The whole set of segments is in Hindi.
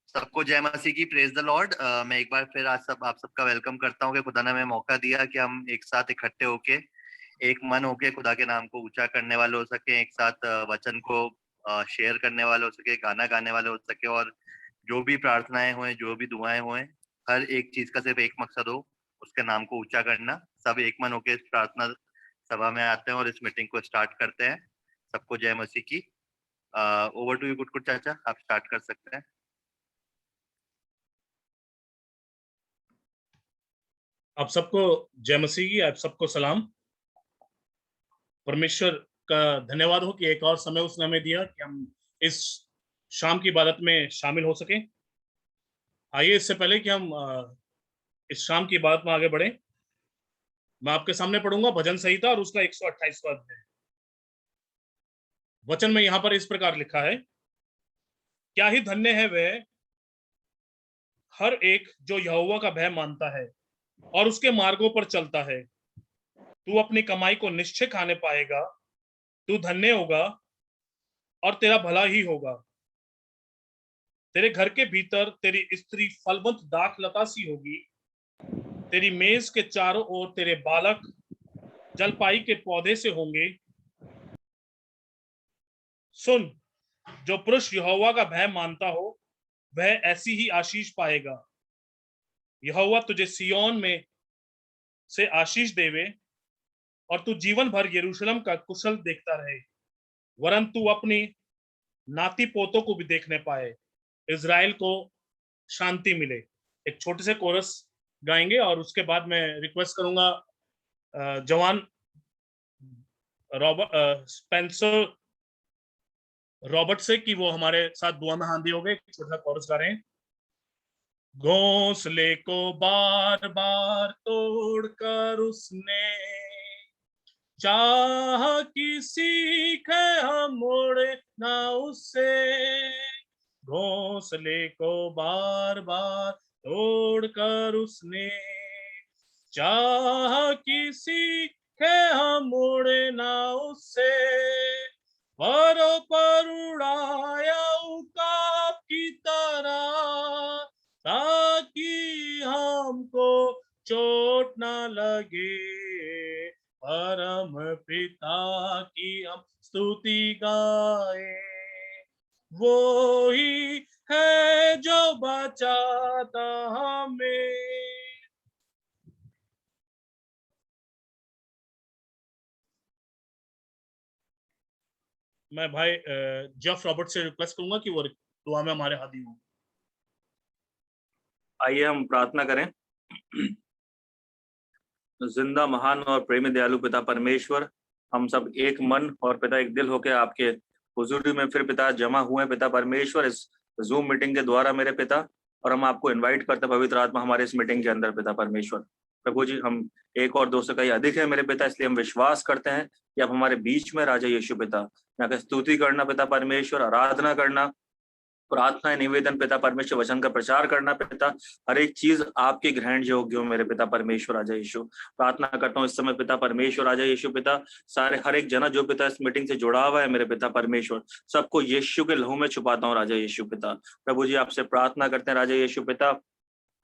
सबको जय मसीह की, प्रेज द लॉर्ड। मैं एक बार फिर आज आप सबका वेलकम करता हूँ कि खुदा ने हमें मौका दिया कि हम एक साथ इकट्ठे होके एक मन होके खुदा के नाम को ऊंचा करने वाले हो सके, एक साथ वचन को शेयर करने वाले हो सके, गाना गाने वाले हो सके, और जो भी प्रार्थनाएं हुए, जो भी दुआएं हुए, हर एक चीज का सिर्फ एक मकसद हो, उसके नाम को ऊंचा करना। सब एक मन होके इस प्रार्थना सभा में आते हैं और इस मीटिंग को स्टार्ट करते हैं। सबको जय मसीह की। ओवर टू यू कुट चाचा, आप स्टार्ट कर सकते हैं। आप सबको जय मसीह की, आप सबको सलाम। परमेश्वर का धन्यवाद हो कि एक और समय उसने हमें दिया कि हम इस शाम की इबादत में शामिल हो सके। आइए, इससे पहले कि हम इस शाम की इबादत में आगे बढ़े, मैं आपके सामने पढ़ूंगा भजन संहिता और उसका 128वां अध्याय। वचन में यहां पर इस प्रकार लिखा है, क्या ही धन्य है वह हर एक जो यहोवा का भय मानता है और उसके मार्गों पर चलता है। तू अपनी कमाई को निश्चय खाने पाएगा, तू धन्य होगा और तेरा भला ही होगा। तेरे घर के भीतर तेरी स्त्री फलवंत दाख लता सी होगी, तेरी मेज के चारों ओर तेरे बालक जलपाई के पौधे से होंगे। सुन, जो पुरुष यहोवा का भय मानता हो वह ऐसी ही आशीष पाएगा। यहोवा तुझे सिय्योन में से आशीष देवे और तू जीवन भर यरूशलेम का कुशल देखता रहे, वरन तू अपनी नाती पोतों को भी देखने पाए, इजराइल को शांति मिले। एक छोटे से कोरस गाएंगे और उसके बाद मैं रिक्वेस्ट करूंगा जवान स्पेंसर रॉबर्ट से कि वो हमारे साथ दुआ में हांदी हो गए। छोटा कोरस गा रहे हैं। घोंसले को बार बार तोड़कर उसने चाह कि सीखे हम उड़े ना उससे। घोंसले को बार बार तोड़कर उसने चाह कि सीखे हम उड़े ना उससे। परों पर उड़ाया उकाब की तरह, ताकि हमको चोट न लगे। परम पिता की हम स्तुति गाए, वो ही है जो बचाता हमें। मैं भाई जेफ रॉबर्ट से रिक्वेस्ट करूंगा कि वो दुआ में हमारे हाथी हों। आइए हम प्रार्थना करें। जिंदा, महान और प्रेमी दयालु पिता परमेश्वर, हम सब एक मन और पिता एक दिल होकर आपके हुजूरी में फिर पिता जमा हुए पिता परमेश्वर, इस जूम मीटिंग के द्वारा मेरे पिता, और हम आपको इनवाइट करते पवित्र आत्मा हमारे इस मीटिंग के अंदर पिता परमेश्वर। प्रभु जी, हम एक और दो से कहीं अधिक है मेरे पिता, इसलिए हम विश्वास करते हैं कि आप हमारे बीच में राजा यीशु पिता, यहाँ का स्तुति करना पिता परमेश्वर, आराधना करना, प्रार्थना, निवेदन पिता परमेश्वर, वचन का प्रचार करना पिता, हर एक चीज आपके ग्रहण योग्य हो मेरे पिता परमेश्वर राजा यीशु। प्रार्थना करता हूँ इस समय पिता परमेश्वर राजा यीशु पिता, सारे हर एक जना जो पिता इस मीटिंग से जुड़ा हुआ है मेरे पिता परमेश्वर, सबको यीशु के लहू में छुपाता हूँ राजा यीशु पिता। प्रभु जी, आपसे प्रार्थना करते हैं राजा यीशु पिता,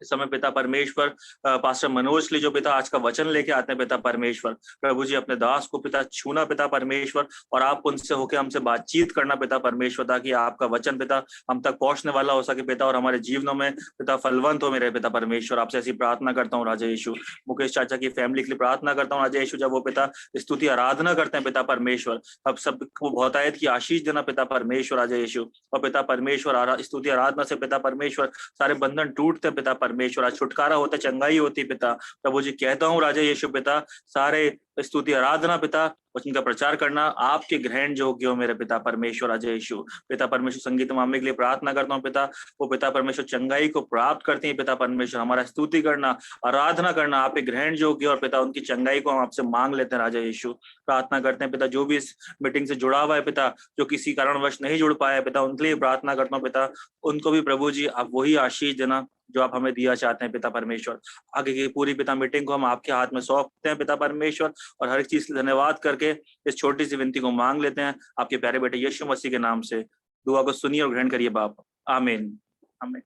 इस समय पिता परमेश्वर पास्टर मनोज के लिए जो पिता आज का वचन लेके आते हैं पिता परमेश्वर, प्रभु जी अपने दास को पिता छूना पिता परमेश्वर, और आप उनसे होकर हमसे बातचीत करना पिता परमेश्वर, ताकि आपका वचन पिता हम तक पहुंचने वाला हो सके पिता, और हमारे जीवनों में पिता फलवंत हो मेरे पिता परमेश्वर। आपसे ऐसी प्रार्थना करता हूँ राजा यीशु। मुकेश चाचा की फैमिली के लिए प्रार्थना करता हूँ राजा यीशु, जब वो पिता स्तुति आराधना करते हैं पिता परमेश्वर, अब सबको बहुतायत की आशीष देना पिता परमेश्वर राजा यीशु। और पिता परमेश्वर स्तुति आराधना से पिता परमेश्वर सारे बंधन टूटते पिता परमेश्वर, आज छुटकारा होता, चंगाई होती पिता। प्रभु जी कहता हूँ राजा यीशु पिता, सारे स्तुति आराधना पिता, वचन का प्रचार करना आपके ग्रहण योग्य हो मेरे पिता परमेश्वर राजा यीशु। पिता परमेश्वर संगीत मामले के लिए प्रार्थना करता हूँ पिता, वो पिता परमेश्वर चंगाई को प्राप्त करते हैं पिता परमेश्वर, हमारा स्तुति करना, आराधना करना आपके ग्रहण योग्य, और पिता उनकी चंगाई को हम आपसे मांग लेते हैं राजा यीशु। प्रार्थना करते हैं पिता, जो भी इस मीटिंग से जुड़ा हुआ है पिता, जो किसी कारणवश नहीं जुड़ पाया पिता, उनके लिए प्रार्थना करता हूँ पिता, उनको भी प्रभु जी आप वही आशीष देना जो आप हमें दिया चाहते हैं पिता परमेश्वर। आगे की पूरी पिता मीटिंग को हम आपके हाथ में सौंपते हैं पिता परमेश्वर, और हर एक चीज धन्यवाद करके इस छोटी सी विनती को मांग लेते हैं आपके प्यारे बेटे यीशु मसीह के नाम से, दुआ को सुनिए और ग्रहण करिए बाप। आमीन आमीन।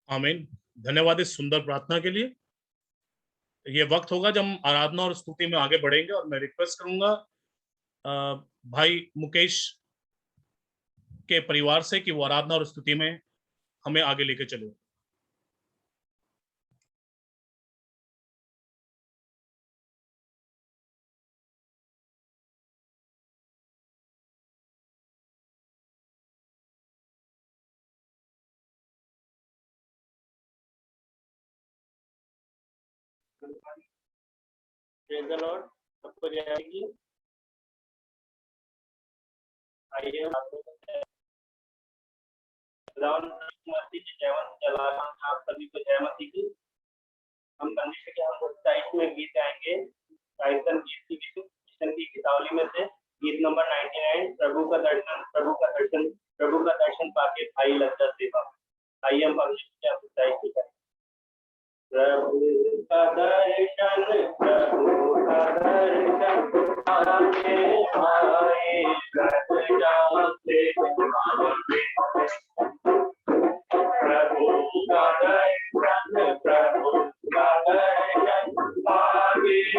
आमीन। धन्यवाद इस सुंदर प्रार्थना के लिए। ये वक्त होगा जब हम आराधना और स्तुति में आगे बढ़ेंगे और मैं रिक्वेस्ट करूंगा भाई मुकेश के परिवार से कि वो आराधना और स्तुति में हमें आगे लेके चले। Praise the Lord, सबको जय आएगी। आइए मसीह की जय चला आप सभी को जय मसीह की। हम कंडीशन के हम 27 में गीत गाएंगे। टाइटन गीत की गीतावली में से गीत नंबर 99, प्रभु का दर्शन पाके भाई लज्जा सेवा। आइए हम परमेश्वर की 27 करें। प्रभु का दर्शन आके आए लज्जा से प्रभु का दर्शन आगे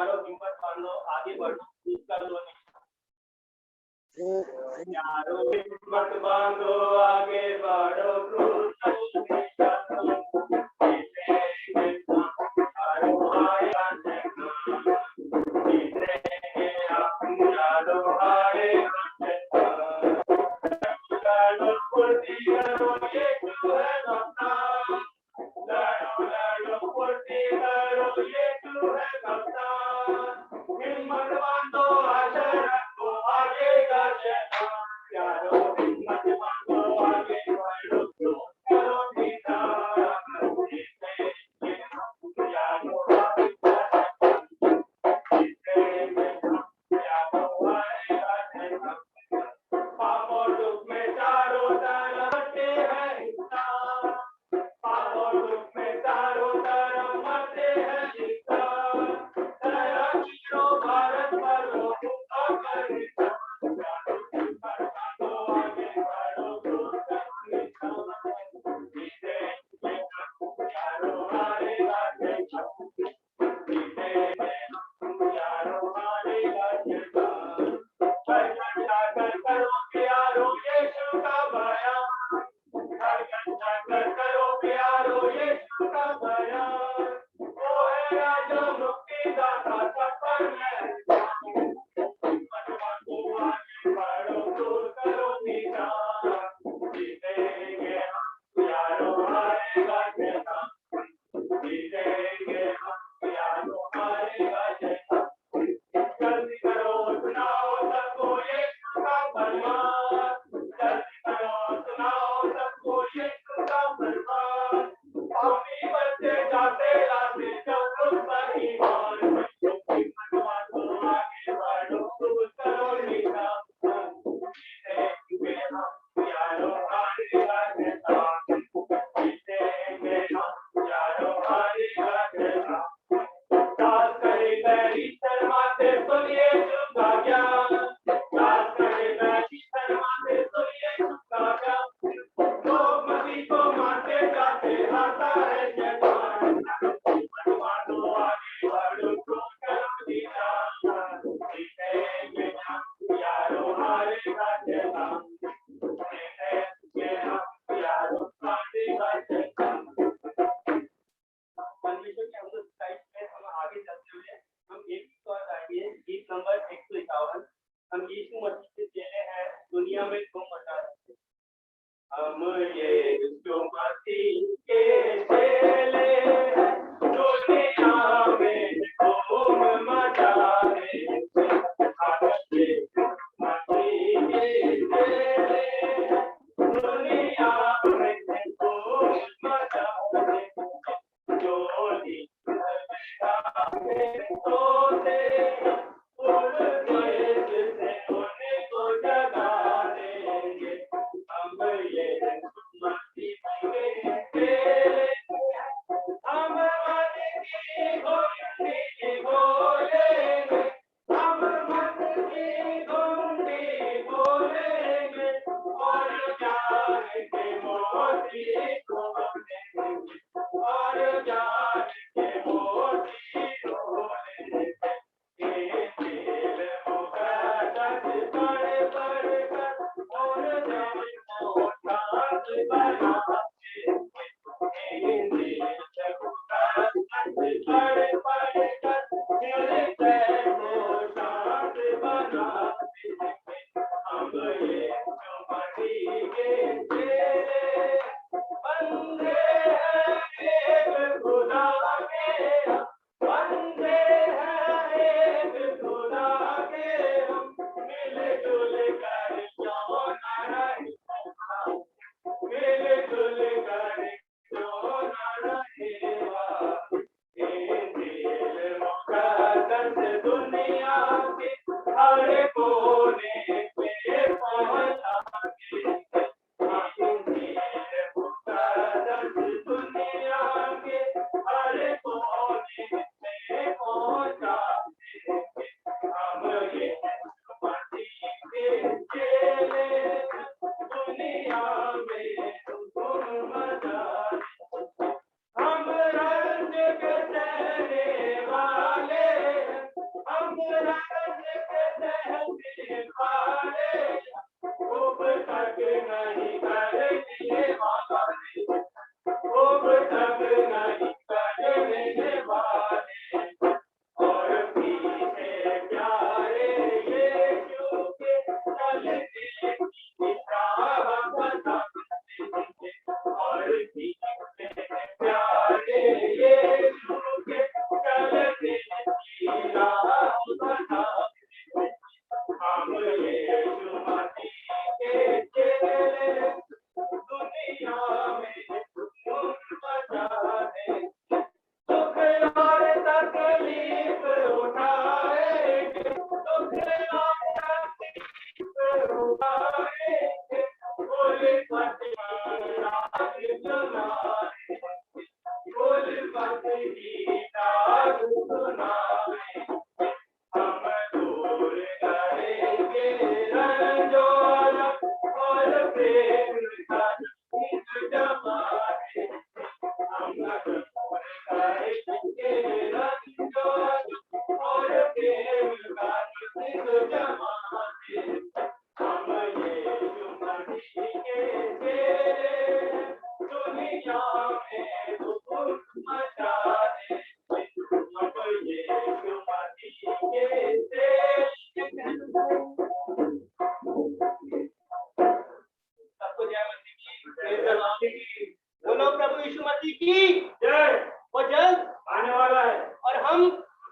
यारो हिम्मत बांधो, आगे बढ़ो, क्रूस कर लो निशान। यारो हिम्मत बांधो, आगे बढ़ो, क्रूस कर लो निशान।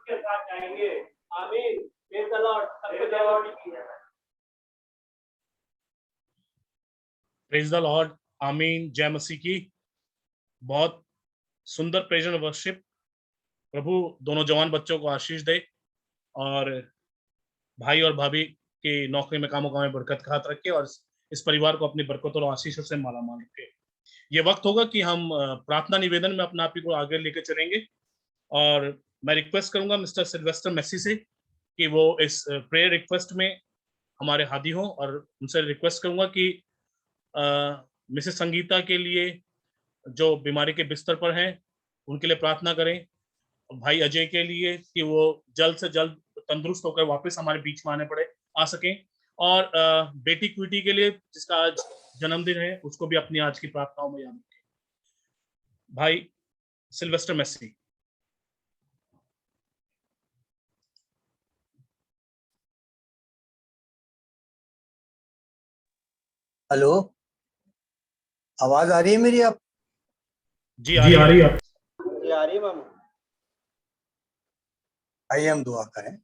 के साथ जाएंगे। आमीन। Praise the Lord. सबको जय मसीह। Praise the Lord. आमीन। जय मसीह की। बहुत सुंदर प्रेज एंड वर्शिप। प्रभु दोनों जवान बच्चों को आशीष दे और भाई और भाभी की नौकरी में कामों में बरकत का हाथ रखे और इस परिवार को अपनी बरकतों और आशीषों से मालामाल रखे। ये वक्त होगा कि हम प्रार्थना निवेदन में अपना आप ही को आगे लेकर चलेंगे और मैं रिक्वेस्ट करूंगा मिस्टर सिल्वेस्टर मेसी से कि वो इस प्रेयर रिक्वेस्ट में हमारे हादी हों और उनसे रिक्वेस्ट करूंगा कि मिसेस संगीता के लिए जो बीमारी के बिस्तर पर हैं उनके लिए प्रार्थना करें। भाई अजय के लिए कि वो जल्द से जल्द तंदुरुस्त होकर वापस हमारे बीच में आ सकें और बेटी क्विटी के लिए जिसका आज जन्मदिन है उसको भी अपनी आज की प्रार्थनाओं में याद रखें। भाई सिल्वेस्टर मेसी। हेलो, आवाज आ रही है मेरी? आप जी आ रही है। जी आ रही है मामा। आइए हम दुआ करें।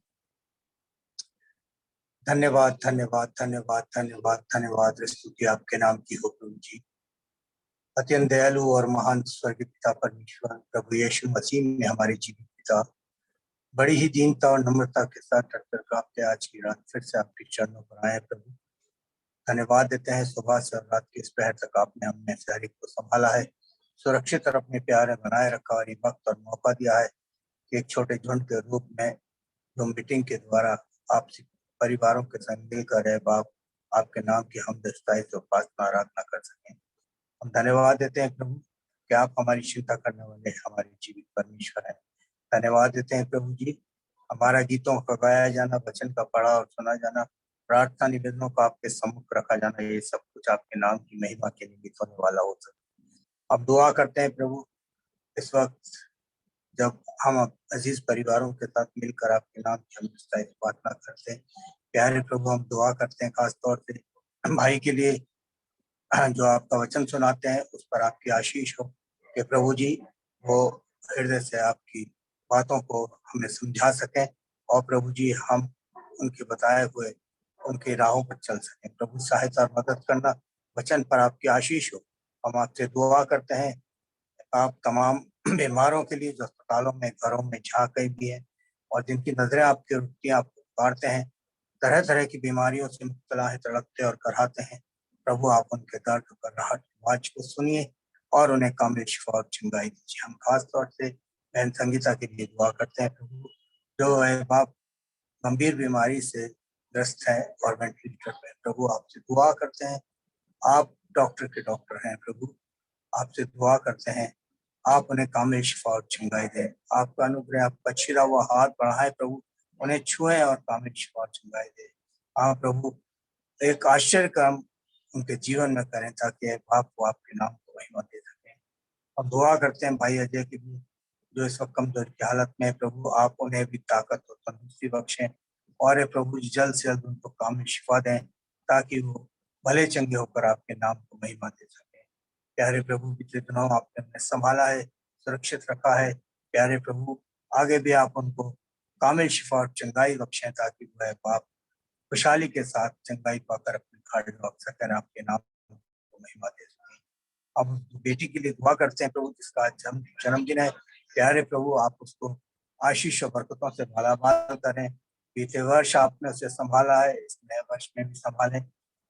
धन्यवाद धन्यवाद धन्यवाद धन्यवाद धन्यवाद स्तुति आपके नाम की हो प्रभु जी। अत्यंत दयालु और महान स्वर्गीय पिता परमेश्वर प्रभु यीशु मसीह में हमारे जीवित पिता, बड़ी ही दीनता और नम्रता के साथ डर कांपते आज की रात फिर से आपके चरणों पर आए प्रभु। धन्यवाद देते हैं सुबह से और रात के इस पहर तक आपने हमने से हर एक को संभाला है, सुरक्षित और अपने प्यार में बनाए रखा और ये वक्त और मौका दिया है कि एक छोटे झुंड के रूप में जो मीटिंग के द्वारा आपसी परिवारों के संग मिलकर है बाप आपके नाम की हम दस्ताई से उपासना आराधना कर सकें। हम धन्यवाद देते हैं प्रभु कि आप हमारी चिंता करने वाले हमारे जीवित परमेश्वर हैं। धन्यवाद देते हैं प्रभु जी, हमारा गीतों का गाया जाना, वचन का पढ़ा और सुना जाना, प्रार्थना निवेदनों का आपके सम्मुख रखा जाना, ये सब कुछ आपके नाम की महिमा के निमित्त होने वाला हो सके। अब दुआ करते हैं प्रभु, इस वक्त जब हम अजीज परिवारों के साथ मिलकर आपके नाम की हम प्रार्थना करते हैं, प्यारे प्रभु हम दुआ करते हैं खास तौर से भाई के लिए जो आपका वचन सुनाते हैं उस पर आपकी आशीष हो कि प्रभु जी वो हृदय से आपकी बातों को हमें समझा सकें और प्रभु जी हम उनके बताए हुए उनके राहों पर चल सकें। प्रभु सहायता और मदद करना, वचन पर आपकी आशीष हो। हम आपसे दुआ करते हैं आप तमाम बीमारों के लिए जो अस्पतालों में घरों में जहाँ कहीं भी है और जिनकी नजरें आपके रुकती हैं आपको पुकारते हैं, तरह तरह की बीमारियों से मुब्तला है, तड़पते और कराहते हैं, प्रभु आप उनके दर्द और राहत आवाज को सुनिए और उन्हें कामिल शिफा और चंगाई दीजिए। हम खास तौर से बहन संगीता के लिए दुआ करते हैं प्रभु, जो है बाप गंभीर बीमारी से ग्रस्त है और वेंटिलेटर पे। प्रभु आपसे दुआ करते हैं, आप डॉक्टर के डॉक्टर हैं प्रभु, आपसे दुआ करते हैं आप उन्हें कामिल शिफा और चंगाई दें। आपका अनुग्रह, आपका छिरा हुआ हाथ बढ़ाए प्रभु, उन्हें छुएं और कामिल शिफा और चंगाई दें। हाँ प्रभु, एक आश्चर्य काम उनके जीवन में करें ताकि बाप को आपके नाम को महिमा दे सकें। अब दुआ करते हैं भाई अजय की भी, जो इस वक्त कमजोरी की हालत में है प्रभु, आप उन्हें भी ताकत और तंदुरुस्ती बख्शें और प्रभु जल्द से जल्द उनको कामिल शिफा दें ताकि वो भले चंगे होकर आपके नाम को महिमा दे सकें। प्यारे प्रभु पिछले दिनों आपने हमें संभाला है, सुरक्षित रखा है, प्यारे प्रभु आगे भी आप उनको कामिल शिफा और चंगाई बख्शें ताकि वह बाप खुशहाली के साथ चंगाई पाकर अपने खाड़े लौट सकें, आपके नाम को महिमा दे सकें। अब बेटी के लिए दुआ करते हैं प्रभु जिसका जन्मदिन है, प्यारे प्रभु आप उसको आशीष और बरकतों से मालामाल करें। बीते वर्ष आपने उसे संभाला है, इस नए वर्ष में भी संभालें।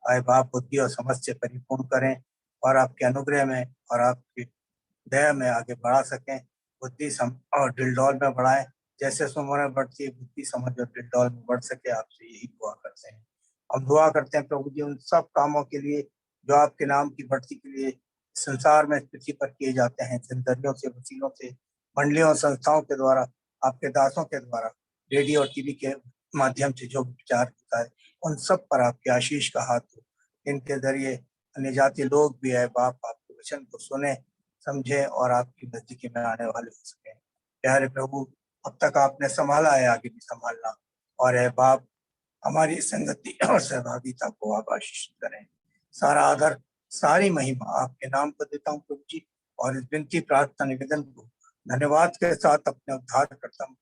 आए बाप बुद्धि और समझ से परिपूर्ण करें और आपके अनुग्रह में और आपकी दया में आगे बढ़ा सकें। बुद्धि और दिलडौल में बढ़ाएं, जैसे उम्र में बढ़ती है बुद्धि समझ और दिलडौल में बढ़ सके, आपसे यही दुआ करते हैं। हम दुआ करते हैं प्रभु जी उन सब कामों के लिए जो आपके नाम की बढ़ती के लिए संसार में पृथ्वी पर किए जाते हैं, जिंदगियों से, वसीलों से, मंडलियों संस्थाओं के द्वारा, आपके दासों के द्वारा, रेडियो और टीवी के माध्यम से जो विचार होता है उन सब पर आपके आशीष का हाथ हो। इनके जरिए अन्य जाति लोग भी है बाप आपके वचन को सुने, समझे और आपकी नजदीकी में आने वाले हो सके। प्यारे प्रभु अब तक आपने संभाला है, आगे भी संभालना और है बाप हमारी संगति और सहभागिता को आप आशीष करें। सारा आदर सारी महिमा आपके नाम को देता हूँ प्रभु जी और इस विनती प्रार्थना निवेदन को धन्यवाद के साथ अपने उद्धार करता हूँ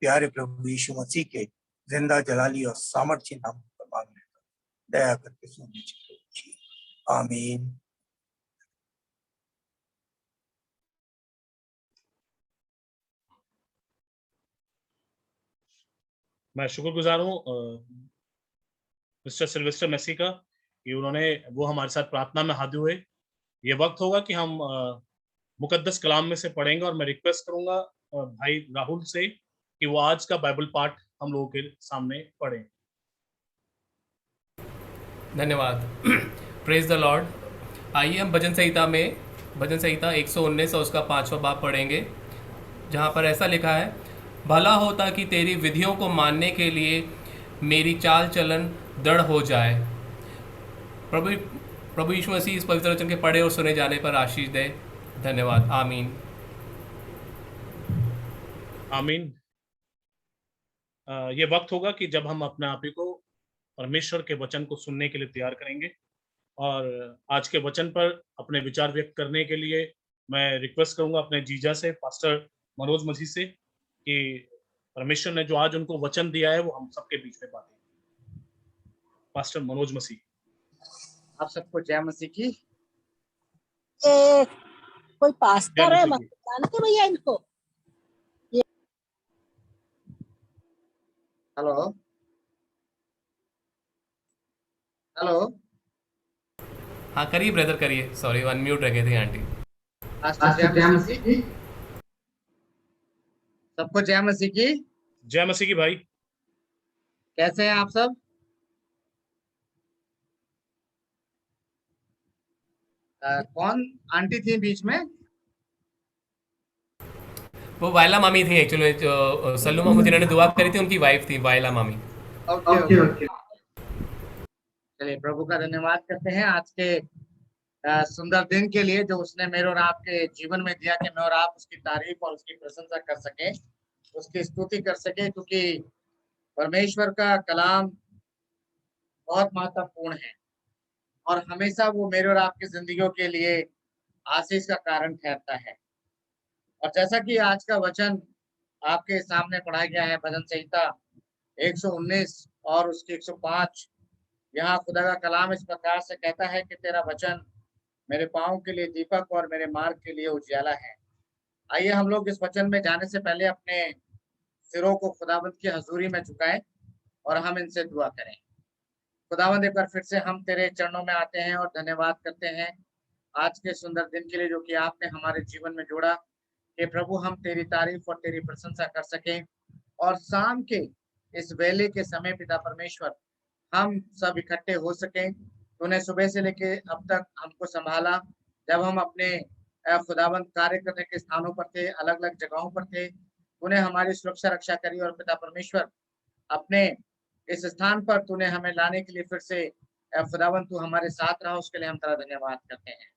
प्यारे प्रभु यीशु मसीह के जिंदा जलाली और सामर्थ्य नाम पर मांग लेता हूं, दया करके सुन लीजिए प्रभु जी। आमीन। मैं शुक्रगुजार हूँ मिस्टर सिल्वेस्टर मेसी का कि वो हमारे साथ प्रार्थना में हाजिर हुए। ये वक्त होगा कि हम मुकद्दस कलाम में से पढ़ेंगे और मैं रिक्वेस्ट करूंगा भाई राहुल से कि वो आज का बाइबल पाठ हम लोगों के सामने पढ़ें। धन्यवाद। Praise the Lord. आइए हम भजन संहिता 119 और उसका 5वां बाब पढ़ेंगे, जहाँ पर ऐसा लिखा है, भला होता कि तेरी विधियों को मानने के लिए मेरी चाल चलन दृढ़ हो जाए। प्रभु यीशु मसीह इस पवित्र वचन के पढ़े और सुने जाने पर आशीष दे। धन्यवाद। आमीन। आमीन। ये वक्त होगा कि जब हम अपने आप ही को परमेश्वर के वचन को सुनने के लिए तैयार करेंगे, और आज के वचन पर अपने विचार व्यक्त करने के लिए मैं रिक्वेस्ट करूंगा अपने जीजा से, पास्टर मनोज मसीह से, कि परमेश्वर ने जो आज उनको वचन दिया है वो हम सबके बीच में बांटे। पास्टर मनोज मसीह। आप सबको जय मसीह की। कोई पास्टर है, जानते भैया इनको? Hello hello. हाँ करिए ब्रदर, करिए। सॉरी, अनम्यूट रह गए थे आंटी। जय मसीह की। सबको जय मसीह की। जय मसीह की भाई। कैसे हैं आप सब? कौन आंटी थी बीच में? वो वायला मामी थी एक्चुअली, जो सल्लू मामू जिन्होंने दुआ करी थी उनकी वाइफ थी वायला मामी। ओके। चलिए, प्रभु का धन्यवाद करते हैं आज के सुंदर दिन के लिए जो उसने मेरे और आपके जीवन में दिया, कि मैं और आप उसकी तारीफ और उसकी प्रशंसा कर सके, उसकी स्तुति कर सके, क्योंकि परमेश्वर का कलाम बहुत महत्वपूर्ण है और हमेशा वो मेरे और आपकी जिंदगियों के लिए आशीष का कारण ठहरता है। और जैसा कि आज का वचन आपके सामने पढ़ा गया है, भजन संहिता 119 और उसकी 105, यहाँ खुदा का कलाम इस प्रकार से कहता है कि तेरा वचन मेरे पाँव के लिए दीपक और मेरे मार्ग के लिए उजियाला है। आइए हम लोग इस वचन में जाने से पहले अपने सिरों को खुदावंद की हजूरी में झुकाएं और हम इनसे दुआ करें। खुदावंद, एक बार फिर से हम तेरे चरणों में आते हैं और धन्यवाद करते हैं आज के सुंदर दिन के लिए जो कि आपने हमारे जीवन में जोड़ा, कि प्रभु हम तेरी तारीफ और तेरी प्रशंसा कर सकें। और शाम के इस वेले के समय पिता परमेश्वर हम सब इकट्ठे हो सकें। तूने सुबह से लेके अब तक हमको संभाला, जब हम अपने खुदावंद कार्य करने के स्थानों पर थे, अलग अलग जगहों पर थे, तूने हमारी सुरक्षा रक्षा करी। और पिता परमेश्वर, अपने इस स्थान पर तूने हमें लाने के लिए फिर से खुदावंद तू हमारे साथ रहा, उसके लिए हम तेरा धन्यवाद करते हैं।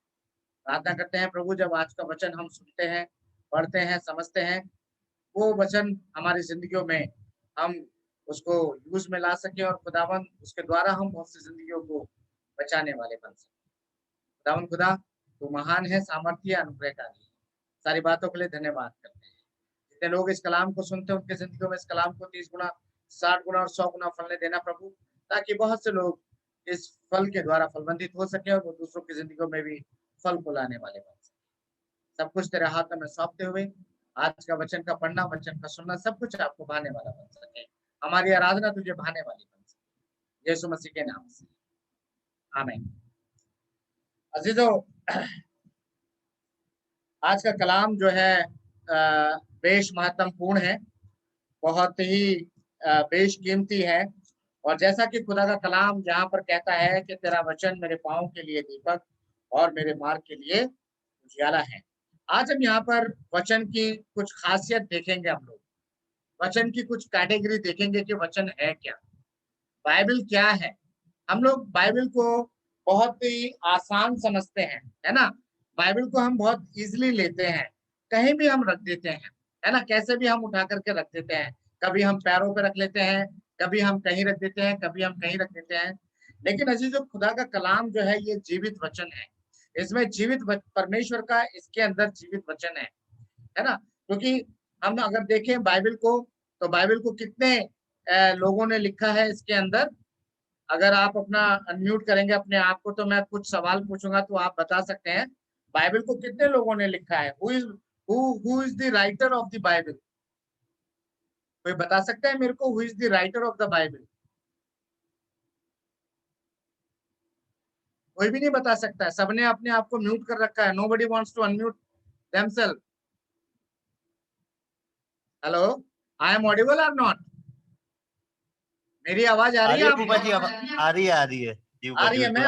प्रार्थना करते हैं प्रभु, जब आज का वचन हम सुनते हैं, पढ़ते हैं, समझते हैं, वो वचन हमारी जिंदगियों में हम उसको यूज में ला सके और खुदावंद उसके द्वारा हम बहुत सी जिंदगियों को बचाने वाले बन सके। खुदावंद खुदा, तू महान है, सामर्थ्य, अनुग्रहकारी। सारी बातों के लिए धन्यवाद करते हैं। जितने लोग इस कलाम को सुनते हैं उनके जिंदगियों में इस कलाम को 30 गुना, 60 गुना और 100 गुना फलने देना प्रभु, ताकि बहुत से लोग इस फल के द्वारा फलवंतित हो सके और वो दूसरों की जिंदगियों में भी फल को लाने वाले बन सके। सब कुछ तेरे हाथ में सौंपते हुए आज का वचन का पढ़ना, वचन का सुनना, सब कुछ आपको भाने वाला बन सके। हमारी आराधना तुझे भाने वाली बन सके, यीशु मसीह के नाम से, आमीन। अजीजों, आज का कलाम जो है बेश महत्वपूर्ण है, बहुत ही बेशकीमती है। और जैसा कि खुदा का कलाम यहाँ पर कहता है कि तेरा वचन मेरे पाँव के लिए दीपक और मेरे मार्ग के लिए उजियाला है। आज हम यहाँ पर वचन की कुछ खासियत देखेंगे, हम लोग वचन की कुछ कैटेगरी देखेंगे कि वचन है क्या, बाइबल क्या है। हम लोग बाइबल को बहुत ही आसान समझते हैं, है ना। बाइबल को हम बहुत इजीली लेते हैं, कहीं भी हम रख देते हैं, है ना, कैसे भी हम उठा करके रख देते हैं। कभी हम पैरों पे रख लेते हैं, कभी हम कहीं रख देते हैं, कभी हम कहीं रख देते हैं। लेकिन अजीजों, खुदा का कलाम जो है ये जीवित वचन है, इसमें जीवित परमेश्वर का इसके अंदर जीवित वचन है ना। क्योंकि हम अगर देखें बाइबल को तो बाइबल को कितने लोगों ने लिखा है इसके अंदर? अगर आप अपना अनम्यूट करेंगे अपने आप को तो मैं कुछ सवाल पूछूंगा तो आप बता सकते हैं बाइबल को कितने लोगों ने लिखा है? Who is the writer of the Bible? कोई बता सकता है मेरे को who is the writer of the Bible? कोई भी नहीं बता सकता है, सबने अपने आप को म्यूट कर रखा है। Nobody wants to unmute themselves. Hello, I am audible और नॉट? मेरी आवाज आ रही है आपको? आ रही है आ रही है। मैं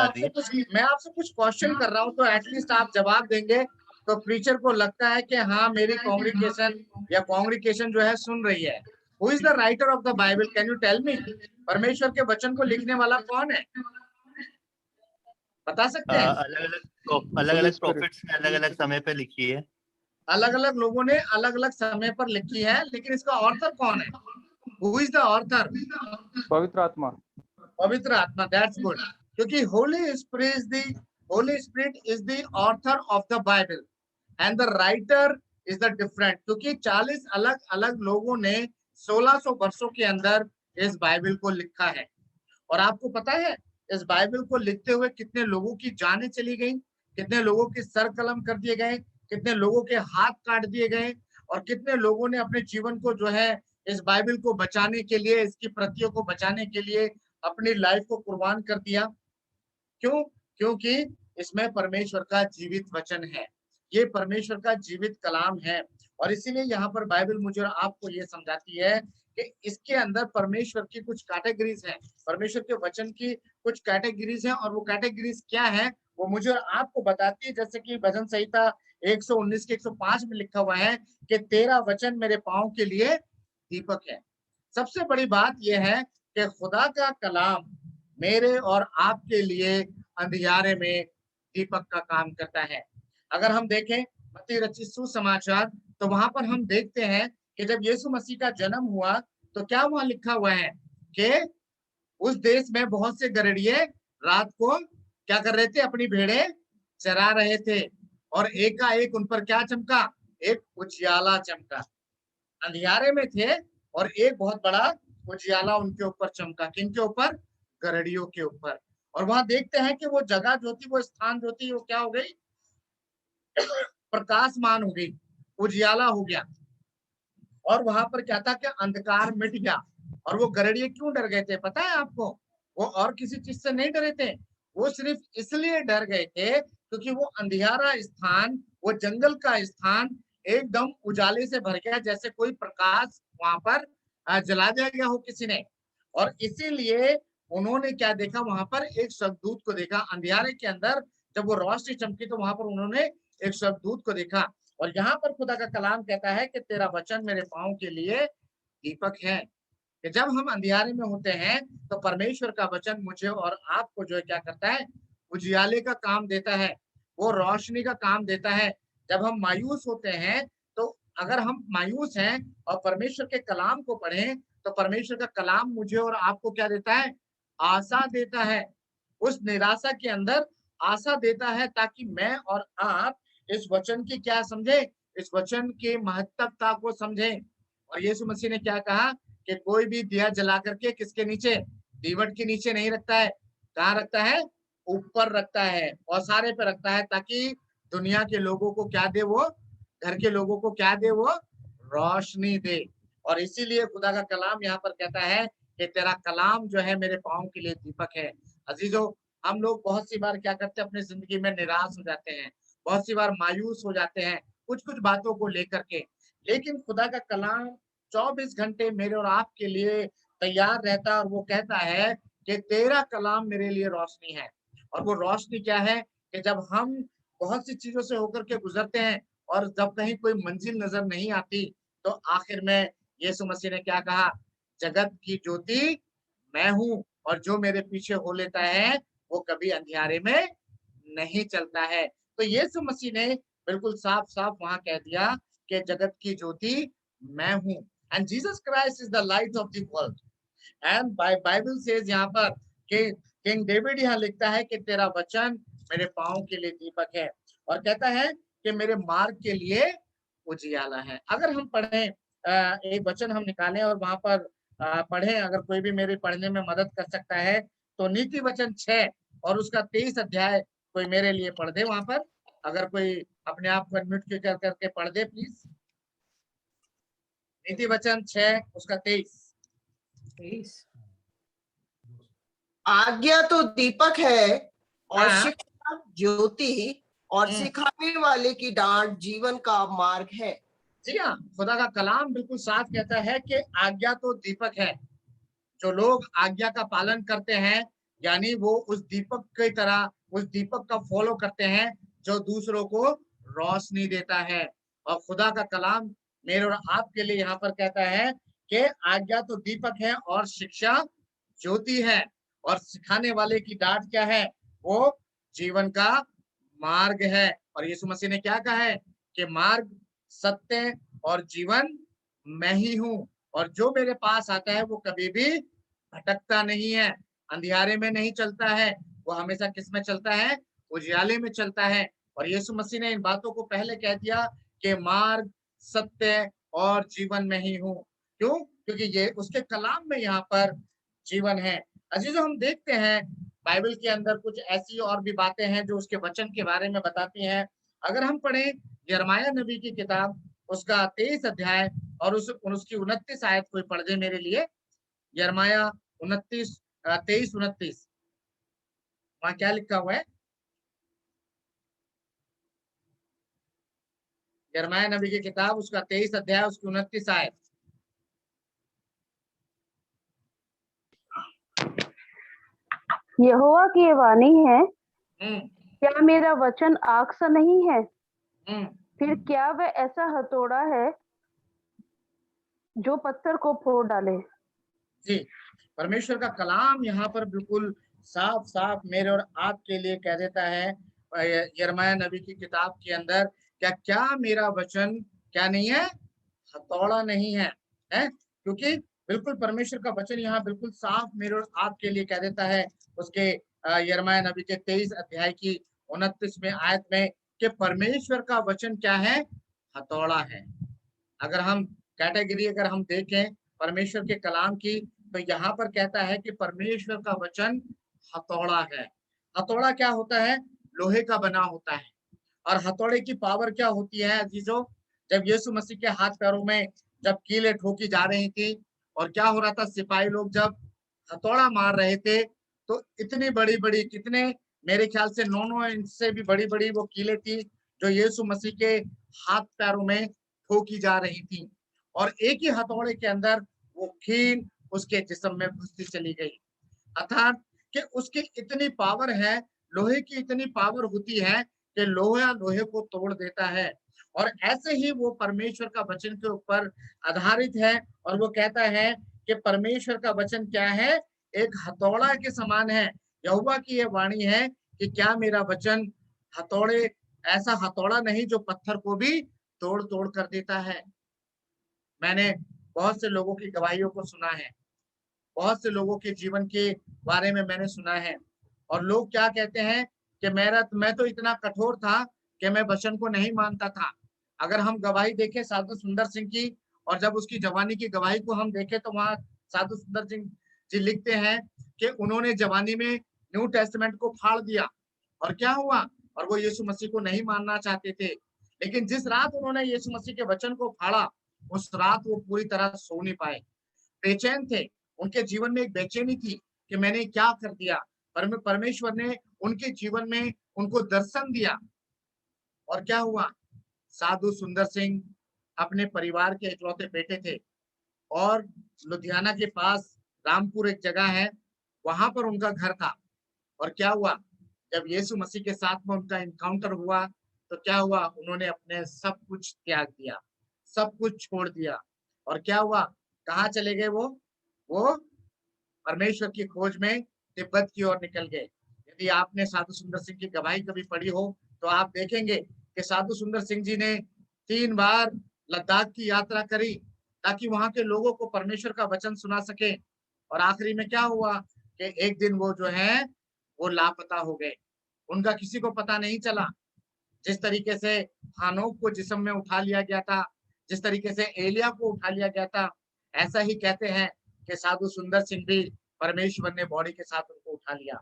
आपसे कुछ क्वेश्चन कर रहा हूँ तो एटलीस्ट आप जवाब देंगे तो प्रीचर को लगता है कि हाँ मेरी कांग्रीगेशन जो है सुन रही है। Who is the writer of the Bible? Can you tell me? परमेश्वर के वचन को लिखने वाला कौन है? बता सकते हैं? अलग अलग प्रोफेट्स ने अलग अलग समय पे लिखी है, अलग अलग लोगों ने अलग अलग समय पर लिखी है, लेकिन इसका ऑथर कौन है? Who is the author? पवित्र आत्मा। पवित्र आत्मा, दैट्स गुड। क्योंकि Holi spirit is the author of the Bible and the writer is the different. क्योंकि 40 अलग अलग लोगों ने 1600 वर्षों के अंदर इस बाइबल को लिखा है। और आपको पता है इस बाइबल को लिखते हुए कितने लोगों की जानें चली गई, कितने लोगों के सर कलम कर दिए गए, कितने लोगों के हाथ काट दिए गए, और कितने लोगों ने अपने जीवन को जो है इस बाइबल को बचाने के लिए, इसकी प्रतियों को बचाने के लिए अपनी लाइफ को कुर्बान कर दिया। क्यों? क्योंकि इसमें परमेश्वर का जीवित वचन है, ये परमेश्वर का जीवित कलाम है। और इसीलिए यहाँ पर बाइबल मुझे और आपको ये समझाती है कि इसके अंदर परमेश्वर की कुछ कैटेगरीज हैं, परमेश्वर के वचन की कुछ कैटेगरीज हैं। और वो कैटेगरीज क्या है वो मुझे और आपको बताती है। जैसे कि भजन संहिता 119 के 105 में लिखा हुआ है कि तेरा वचन मेरे पांव के लिए दीपक है। सबसे बड़ी बात यह है कि खुदा का कलाम मेरे और आपके लिए अंधियारे में दीपक का काम करता है। अगर हम देखें मत्ती रचित सुसमाचार तो वहां पर हम देखते हैं कि जब यीशु मसीह का जन्म हुआ तो क्या वहां लिखा हुआ है कि उस देश में बहुत से गड़ेड़िए रात को क्या कर रहे थे? अपनी भेड़ें चरा रहे थे। और एकाएक उन पर क्या चमका? एक उजियाला चमका। अंधियारे में थे और एक बहुत बड़ा उजियाला उनके ऊपर चमका। किनके ऊपर? गड़ेड़ियों के ऊपर। और वहां देखते हैं कि वो जगह जो थी, वो स्थान जो थी, वो क्या हो गई? प्रकाशमान हो गई, उजियाला हो गया। और वहां पर क्या था कि अंधकार मिट गया। और वो गड़ेड़िए क्यों डर गए थे पता है आपको? वो और किसी चीज से नहीं डरे थे, वो सिर्फ इसलिए डर गए थे क्योंकि वो अंधियारा स्थान, वो जंगल का स्थान एकदम उजाले से भर गया, जैसे कोई प्रकाश वहां पर जला दिया गया हो किसी ने। और इसीलिए उन्होंने क्या देखा? वहां पर एक स्वर्गदूत को देखा। अंधियारे के अंदर जब वो रोशनी चमकी तो वहां पर उन्होंने एक स्वर्गदूत को देखा। और यहाँ पर खुदा का कलाम कहता है कि तेरा वचन मेरे पांव के लिए दीपक है। कि जब हम अंधियारे में होते हैं तो परमेश्वर का वचन मुझे और आपको जो है क्या करता है? उजियाले का काम देता है, वो रोशनी का काम देता है। जब हम मायूस होते हैं तो अगर हम मायूस हैं और परमेश्वर के कलाम को पढ़ें तो परमेश्वर का कलाम मुझे और आपको क्या देता है? आशा देता है। उस निराशा के अंदर आशा देता है ताकि मैं और आप इस वचन की क्या समझे? इस वचन की महत्वता को समझें। और यीशु मसीह ने क्या कहा कि कोई भी दिया जला करके किसके नीचे? दीवट के नीचे नहीं रखता है। कहाँ रखता है? ऊपर रखता है, और सारे पे रखता है, ताकि दुनिया के लोगों को क्या दे? वो घर के लोगों को क्या दे? वो रोशनी दे। और इसीलिए खुदा का कलाम यहाँ पर कहता है कि तेरा कलाम जो है मेरे पांव के लिए दीपक है। अजीजों, हम लोग बहुत सी बार क्या करते हैं? अपनी जिंदगी में निराश हो जाते हैं, बहुत सी बार मायूस हो जाते हैं कुछ कुछ बातों को लेकर के। लेकिन खुदा का कलाम 24 घंटे मेरे और आपके लिए तैयार रहता है। और वो कहता है कि तेरा कलाम मेरे लिए रोशनी है। और वो रोशनी क्या है? कि जब हम बहुत सी चीजों से होकर के गुजरते हैं और जब कहीं कोई मंजिल नजर नहीं आती तो आखिर में यीशु मसीह ने क्या कहा? जगत की ज्योति मैं हूं, और जो मेरे पीछे हो लेता है वो कभी अंधियारे में नहीं चलता है। तो यीशु मसीह ने बिल्कुल साफ साफ वहां कह दिया कि जगत की ज्योति मैं हूं। And Jesus Christ is the light of the world. And Bible says यहाँ पर कि किंग डेविड यहाँ लिखता है कि तेरा वचन मेरे पांव के लिए दीपक है, और कहता है कि मेरे मार्ग के लिए उजियाला है। अगर हम पढ़ें एक वचन हम निकालें और वहां पर पढ़ें। अगर कोई भी मेरे पढ़ने में मदद कर सकता है तो नीति वचन 6 और उसका 23 अध्याय कोई मेरे लिए पढ़ दे वहां पर। अगर कोई अपने आप को अनम्यूट करके पढ़ दे प्लीज। नीति वचन 6 उसका 23। आज्ञा तो दीपक है और हाँ। शिक्षा ज्योति और सिखाने वाले की डांट जीवन का मार्ग है। जी हाँ, खुदा का कलाम बिल्कुल साफ कहता है कि आज्ञा तो दीपक है। जो लोग आज्ञा का पालन करते हैं यानी वो उस दीपक की तरह उस दीपक का फॉलो करते हैं जो दूसरों को रोशनी देता है। और खुदा का कलाम मेरे और आपके लिए यहाँ पर कहता है कि आज्ञा तो दीपक है और शिक्षा ज्योति है और सिखाने वाले की डांट क्या है? वो जीवन का मार्ग है। और यीशु मसीह ने क्या कहा है कि मार्ग, सत्य और जीवन मैं ही हूं, और जो मेरे पास आता है वो कभी भी भटकता नहीं है, अंधियारे में नहीं चलता है, वो हमेशा किस में चलता है? उजियाले में चलता है। और यीशु मसीह ने इन बातों को पहले कह दिया कि मार्ग, सत्य और जीवन में ही हूं। क्यों? क्योंकि ये उसके कलाम में यहाँ पर जीवन है। अजीजों, हम देखते हैं बाइबल के अंदर कुछ ऐसी और भी बातें हैं जो उसके वचन के बारे में बताती हैं। अगर हम पढ़ें यिर्मयाह नबी की किताब उसका 23 अध्याय और उसकी 29 आयत कोई पढ़ दे मेरे लिए। यिर्मयाह 23-29 वहां क्या लिखा हुआ है? यिर्मयाह नबी की किताब उसका 23 अध्याय उसकी 29 आयत। यहोवा की ये वाणी है, क्या मेरा वचन आग सा नहीं है? फिर क्या वह ऐसा हथौड़ा है जो पत्थर को फोड़ डाले? जी, परमेश्वर का कलाम यहाँ पर बिल्कुल साफ साफ मेरे और आपके लिए कह देता है यिर्मयाह नबी की किताब के अंदर, क्या मेरा वचन क्या नहीं है? हथौड़ा नहीं है, है? क्योंकि बिल्कुल परमेश्वर का वचन यहाँ बिल्कुल साफ मेरे और आपके लिए कह देता है उसके यिर्मयाह नबी के 23 अध्याय की 29वें आयत में कि परमेश्वर का वचन क्या है? हथौड़ा है। अगर हम कैटेगरी अगर हम देखें परमेश्वर के कलाम की तो यहाँ पर कहता है कि परमेश्वर का वचन हथौड़ा है। हथौड़ा क्या होता है? लोहे का बना होता है। और हथौड़े की पावर क्या होती है अजीजों? जब यीशु मसीह के हाथ पैरों में जब कीलें ठोकी जा रही थी और क्या हो रहा था, सिपाही लोग जब हथौड़ा मार रहे थे तो इतनी बड़ी बड़ी, कितने, मेरे ख्याल से 9-9 इंच से भी बड़ी बड़ी वो कीलें थी जो यीशु मसीह के हाथ पैरों में ठोकी जा रही थी। और एक ही हथौड़े के अंदर वो कील उसके जिस्म में घुसती चली गई। अर्थात कि उसकी इतनी पावर है, लोहे की इतनी पावर होती है कि लोहा लोहे को तोड़ देता है। और ऐसे ही वो परमेश्वर का वचन के ऊपर आधारित है। और वो कहता है कि परमेश्वर का वचन क्या है? एक हथौड़ा के समान है। यहोवा की ये वाणी है कि क्या मेरा वचन हथौड़े, ऐसा हथौड़ा नहीं जो पत्थर को भी तोड़ तोड़ कर देता है। मैंने बहुत से लोगों की गवाहियों को सुना है, बहुत से लोगों के जीवन के बारे में मैंने सुना है। और लोग क्या कहते हैं कि मैं तो इतना कठोर था कि मैं वचन को नहीं मानता था। अगर हम गवाही देखें साधु सुंदर सिंह की, और जब उसकी जवानी की गवाही को हम देखें तो वहां साधु सुंदर सिंह जी लिखते हैं कि उन्होंने जवानी में न्यू टेस्टमेंट को फाड़ दिया। और क्या हुआ? और वो यीशु मसीह को नहीं मानना चाहते थे। लेकिन जिस रात उन्होंने यीशु मसीह के वचन को फाड़ा, उस रात वो पूरी तरह सो नहीं पाए, बेचैन थे। उनके जीवन में एक बेचैनी थी कि मैंने क्या कर दिया। परमेश्वर ने उनके जीवन में उनको दर्शन दिया। और क्या हुआ? साधु सुंदर सिंह अपने परिवार के इकलौते बेटे थे और लुधियाना के पास रामपुर एक जगह है, वहां पर उनका घर था। और क्या हुआ? जब यीशु मसीह के साथ में उनका इनकाउंटर हुआ तो क्या हुआ? उन्होंने अपने सब कुछ त्याग दिया, सब कुछ छोड़ दिया। और क्या हुआ? कहाँ चले गए? वो परमेश्वर की खोज में तिब्बत की ओर निकल गए। यदि आपने साधु सुंदर सिंह की गवाही कभी पढ़ी हो तो आप देखेंगे कि साधु सुंदर सिंह जी ने 3 बार लद्दाख की यात्रा करी ताकि वहां के लोगों को परमेश्वर का वचन सुना सके। और आखिरी में क्या हुआ कि एक दिन वो जो है वो लापता हो गए, उनका किसी को पता नहीं चला। जिस तरीके से हानोक को जिस्म में उठा लिया गया था, जिस तरीके से एलिया को उठा लिया गया था, ऐसा ही कहते हैं कि साधु सुंदर सिंह भी परमेश्वर ने बॉडी के साथ उनको उठा लिया,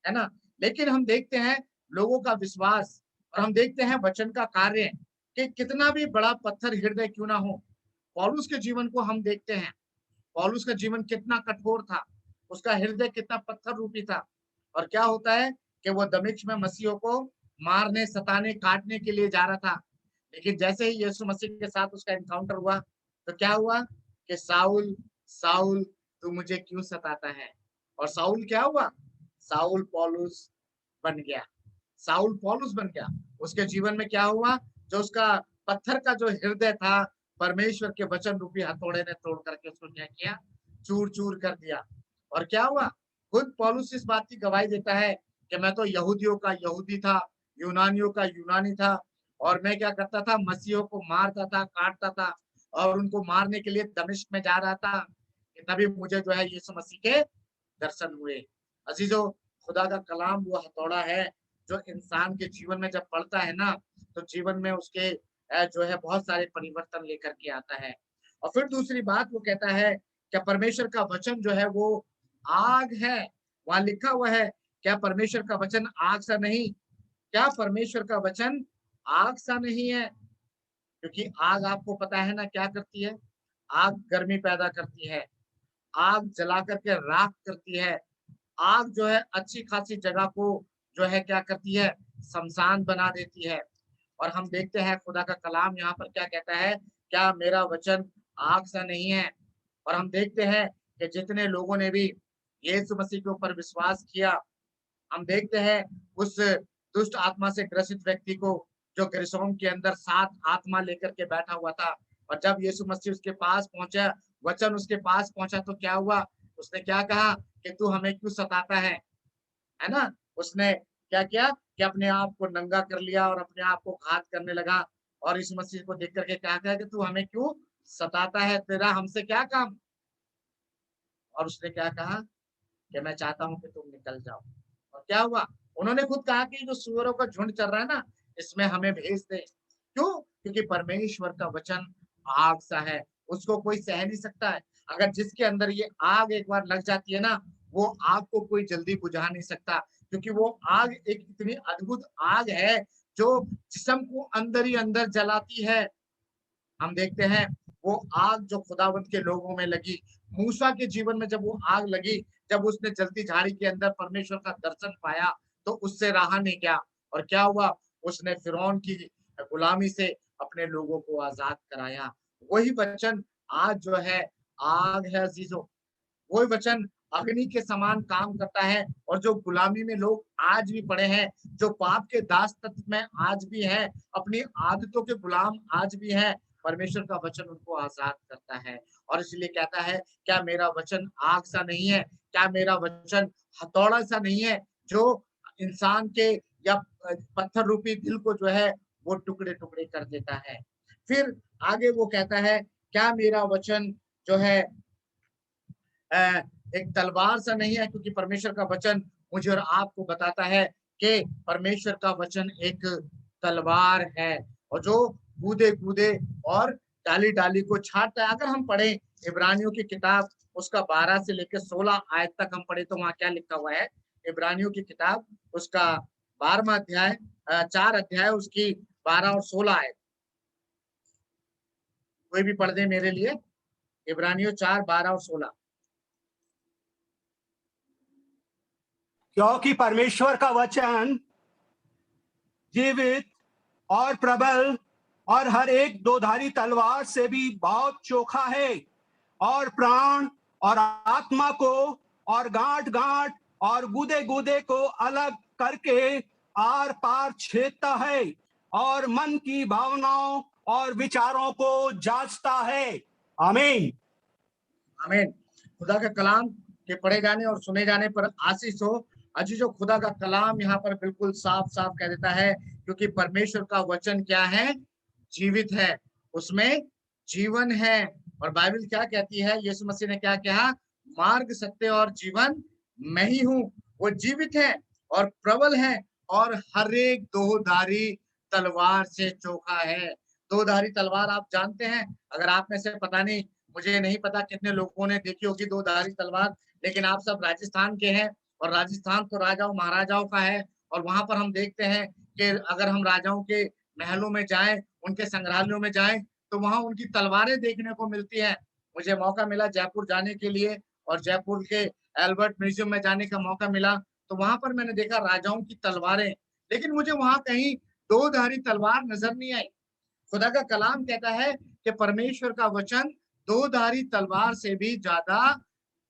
है ना। लेकिन हम देखते हैं लोगों का विश्वास और हम देखते हैं वचन का कार्य कि कितना भी बड़ा पत्थर हृदय क्यों ना हो, पौलुस के जीवन को हम देखते हैं, पौलुस का जीवन कितना कठोर था, उसका हृदय कितना पत्थर रूपी था। और क्या होता है कि वो दमिश्क में मसीहों को मारने, सताने, काटने के लिए जा रहा था, लेकिन जैसे ही यीशु मसीह के साथ उसका एनकाउंटर हुआ तो क्या हुआ कि साउल साउल तू मुझे क्यों सताता है। और साउल क्या हुआ, साउल पौलुस बन गया, साउल पौलुस बन गया। उसके जीवन में क्या हुआ, जो उसका पत्थर का जो हृदय था, परमेश्वर के वचन रूपी हथौड़े ने तोड़ करके उसको क्या किया, चूर चूर कर दिया। और क्या हुआ, खुद पौलुस इस बात की गवाही देता है कि मैं तो यहूदियों का यहूदी था, यूनानियों का यूनानी था, और मैं क्या करता था, मसीहों को मारता था, काटता था, और उनको मारने के लिए दमिश्क में जा रहा था। तभी मुझे जो है यीशु मसीह के दर्शन हुए। अजीजों, खुदा का कलाम वो हथौड़ा है जो इंसान के जीवन में जब पड़ता है ना, तो जीवन में उसके जो है बहुत सारे परिवर्तन लेकर के आता है। और फिर दूसरी बात वो कहता है कि परमेश्वर का वचन जो है वो आग है। वहां लिखा हुआ है, क्या परमेश्वर का वचन आग सा नहीं, क्या परमेश्वर का वचन आग सा नहीं है। क्योंकि आग आपको पता है ना क्या करती है, आग गर्मी पैदा करती है, आग जला करके राख करती है, आग जो है अच्छी खासी जगह को जो है क्या करती है, शमशान बना देती है। और हम देखते हैं खुदा का कलाम यहाँ पर क्या कहता है, क्या मेरा वचन आग सा नहीं है। और हम देखते हैं कि जितने लोगों ने भी यीशु मसीह के ऊपर विश्वास किया, हम देखते हैं उस दुष्ट आत्मा से ग्रसित व्यक्ति को, जो गिरसोम के अंदर 7 आत्मा लेकर के बैठा हुआ था, और जब यीशु मसीह उसके पास पहुंचा, वचन उसके पास पहुंचा, तो क्या हुआ, उसने क्या कहा कि तू हमें क्यों सताता है ना। उसने क्या किया कि अपने आप को नंगा कर लिया और अपने आप को घात करने लगा, और इस मसीह को देख करके क्या कहा कि तू हमें क्यों सताता है, तेरा हमसे क्या काम। और उसने क्या कहा कि मैं चाहता हूं कि तुम निकल जाओ। और क्या हुआ, उन्होंने खुद कहा कि जो सूअरों का झुंड चल रहा है ना, इसमें हमें भेज दे। क्यों, क्योंकि परमेश्वर का वचन आग सा है, उसको कोई सह नहीं सकता है। अगर जिसके अंदर ये आग एक बार लग जाती है ना, वो आग को कोई जल्दी बुझा नहीं सकता, क्योंकि वो आग एक इतनी अद्भुत आग है जो जिस्म को अंदर ही अंदर जलाती है। हम देखते हैं वो आग जो खुदावंत के लोगों में लगी, मूसा के जीवन में जब वो आग लगी, जब उसने जलती झाड़ी के अंदर परमेश्वर का दर्शन पाया, तो उससे रहा नहीं गया। और क्या हुआ, उसने फिरौन की गुलामी से अपने लोगों को आजाद कराया। वही वचन आज जो है आग है अजीजों, वही वचन अग्नि के समान काम करता है। और जो गुलामी में लोग आज भी पड़े हैं, जो पाप के दास तत्व में आज भी हैं, अपनी आदतों के गुलाम आज भी हैं, परमेश्वर का वचन उनको आजाद करता है। और इसलिए कहता है, क्या मेरा वचन आग सा नहीं है, क्या मेरा वचन हथौड़ा सा नहीं है, जो इंसान के या पत्थर रूपी दिल को जो है वो टुकड़े टुकड़े कर देता है। फिर आगे वो कहता है, क्या मेरा वचन जो है एक तलवार सा नहीं है, क्योंकि परमेश्वर का वचन मुझे और आपको बताता है कि परमेश्वर का वचन एक तलवार है, और जो कूदे कूदे और डाली डाली को छाटता है। अगर हम पढ़े इब्रानियों की किताब उसका 12 से लेकर 16 आयत तक हम पढ़े, तो वहां क्या लिखा हुआ है, इब्रानियों की किताब उसका 12वां अध्याय 4 अध्याय उसकी 12 और 16 आयत, कोई भी पढ़ दे मेरे लिए, इब्रानियों 4, 12 और 16। क्योंकि परमेश्वर का वचन जीवित और प्रबल और हर एक दोधारी तलवार से भी बहुत चोखा है, और प्राण और आत्मा को और गांठ गांठ और गुदे गुदे को अलग करके आर पार छेदता है, और मन की भावनाओं और विचारों को जांचता है। आमीन आमीन। खुदा का कलाम के पढ़े जाने और सुने जाने पर आशीष हो। अजीजों, खुदा का कलाम यहाँ पर बिल्कुल साफ साफ कह देता है, क्योंकि परमेश्वर का वचन क्या है, जीवित है, उसमें जीवन है। और बाइबल क्या कहती है, यीशु मसीह ने क्या कहा, मार्ग, सत्य और जीवन मैं ही हूँ। वो जीवित है और प्रबल है और हर एक दोधारी तलवार से चोखा है। 2 धारी तलवार आप जानते हैं, अगर आप में से पता नहीं, मुझे नहीं पता कितने लोगों ने देखी होगी 2 धारी तलवार, लेकिन आप सब राजस्थान के हैं और राजस्थान तो राजाओं महाराजाओं का है। और वहां पर हम देखते हैं कि अगर हम राजाओं के महलों में जाएं, उनके संग्रहालयों में जाएं, तो वहां उनकी तलवारें देखने को मिलती हैं। मुझे मौका मिला जयपुर जाने के लिए और जयपुर के एल्बर्ट म्यूजियम में जाने का मौका मिला, तो वहां पर मैंने देखा राजाओं की तलवारें, लेकिन मुझे वहां कहीं 2 धारी तलवार नजर नहीं आई। खुदा का कलाम कहता है कि परमेश्वर का वचन 2 धारी तलवार से भी ज्यादा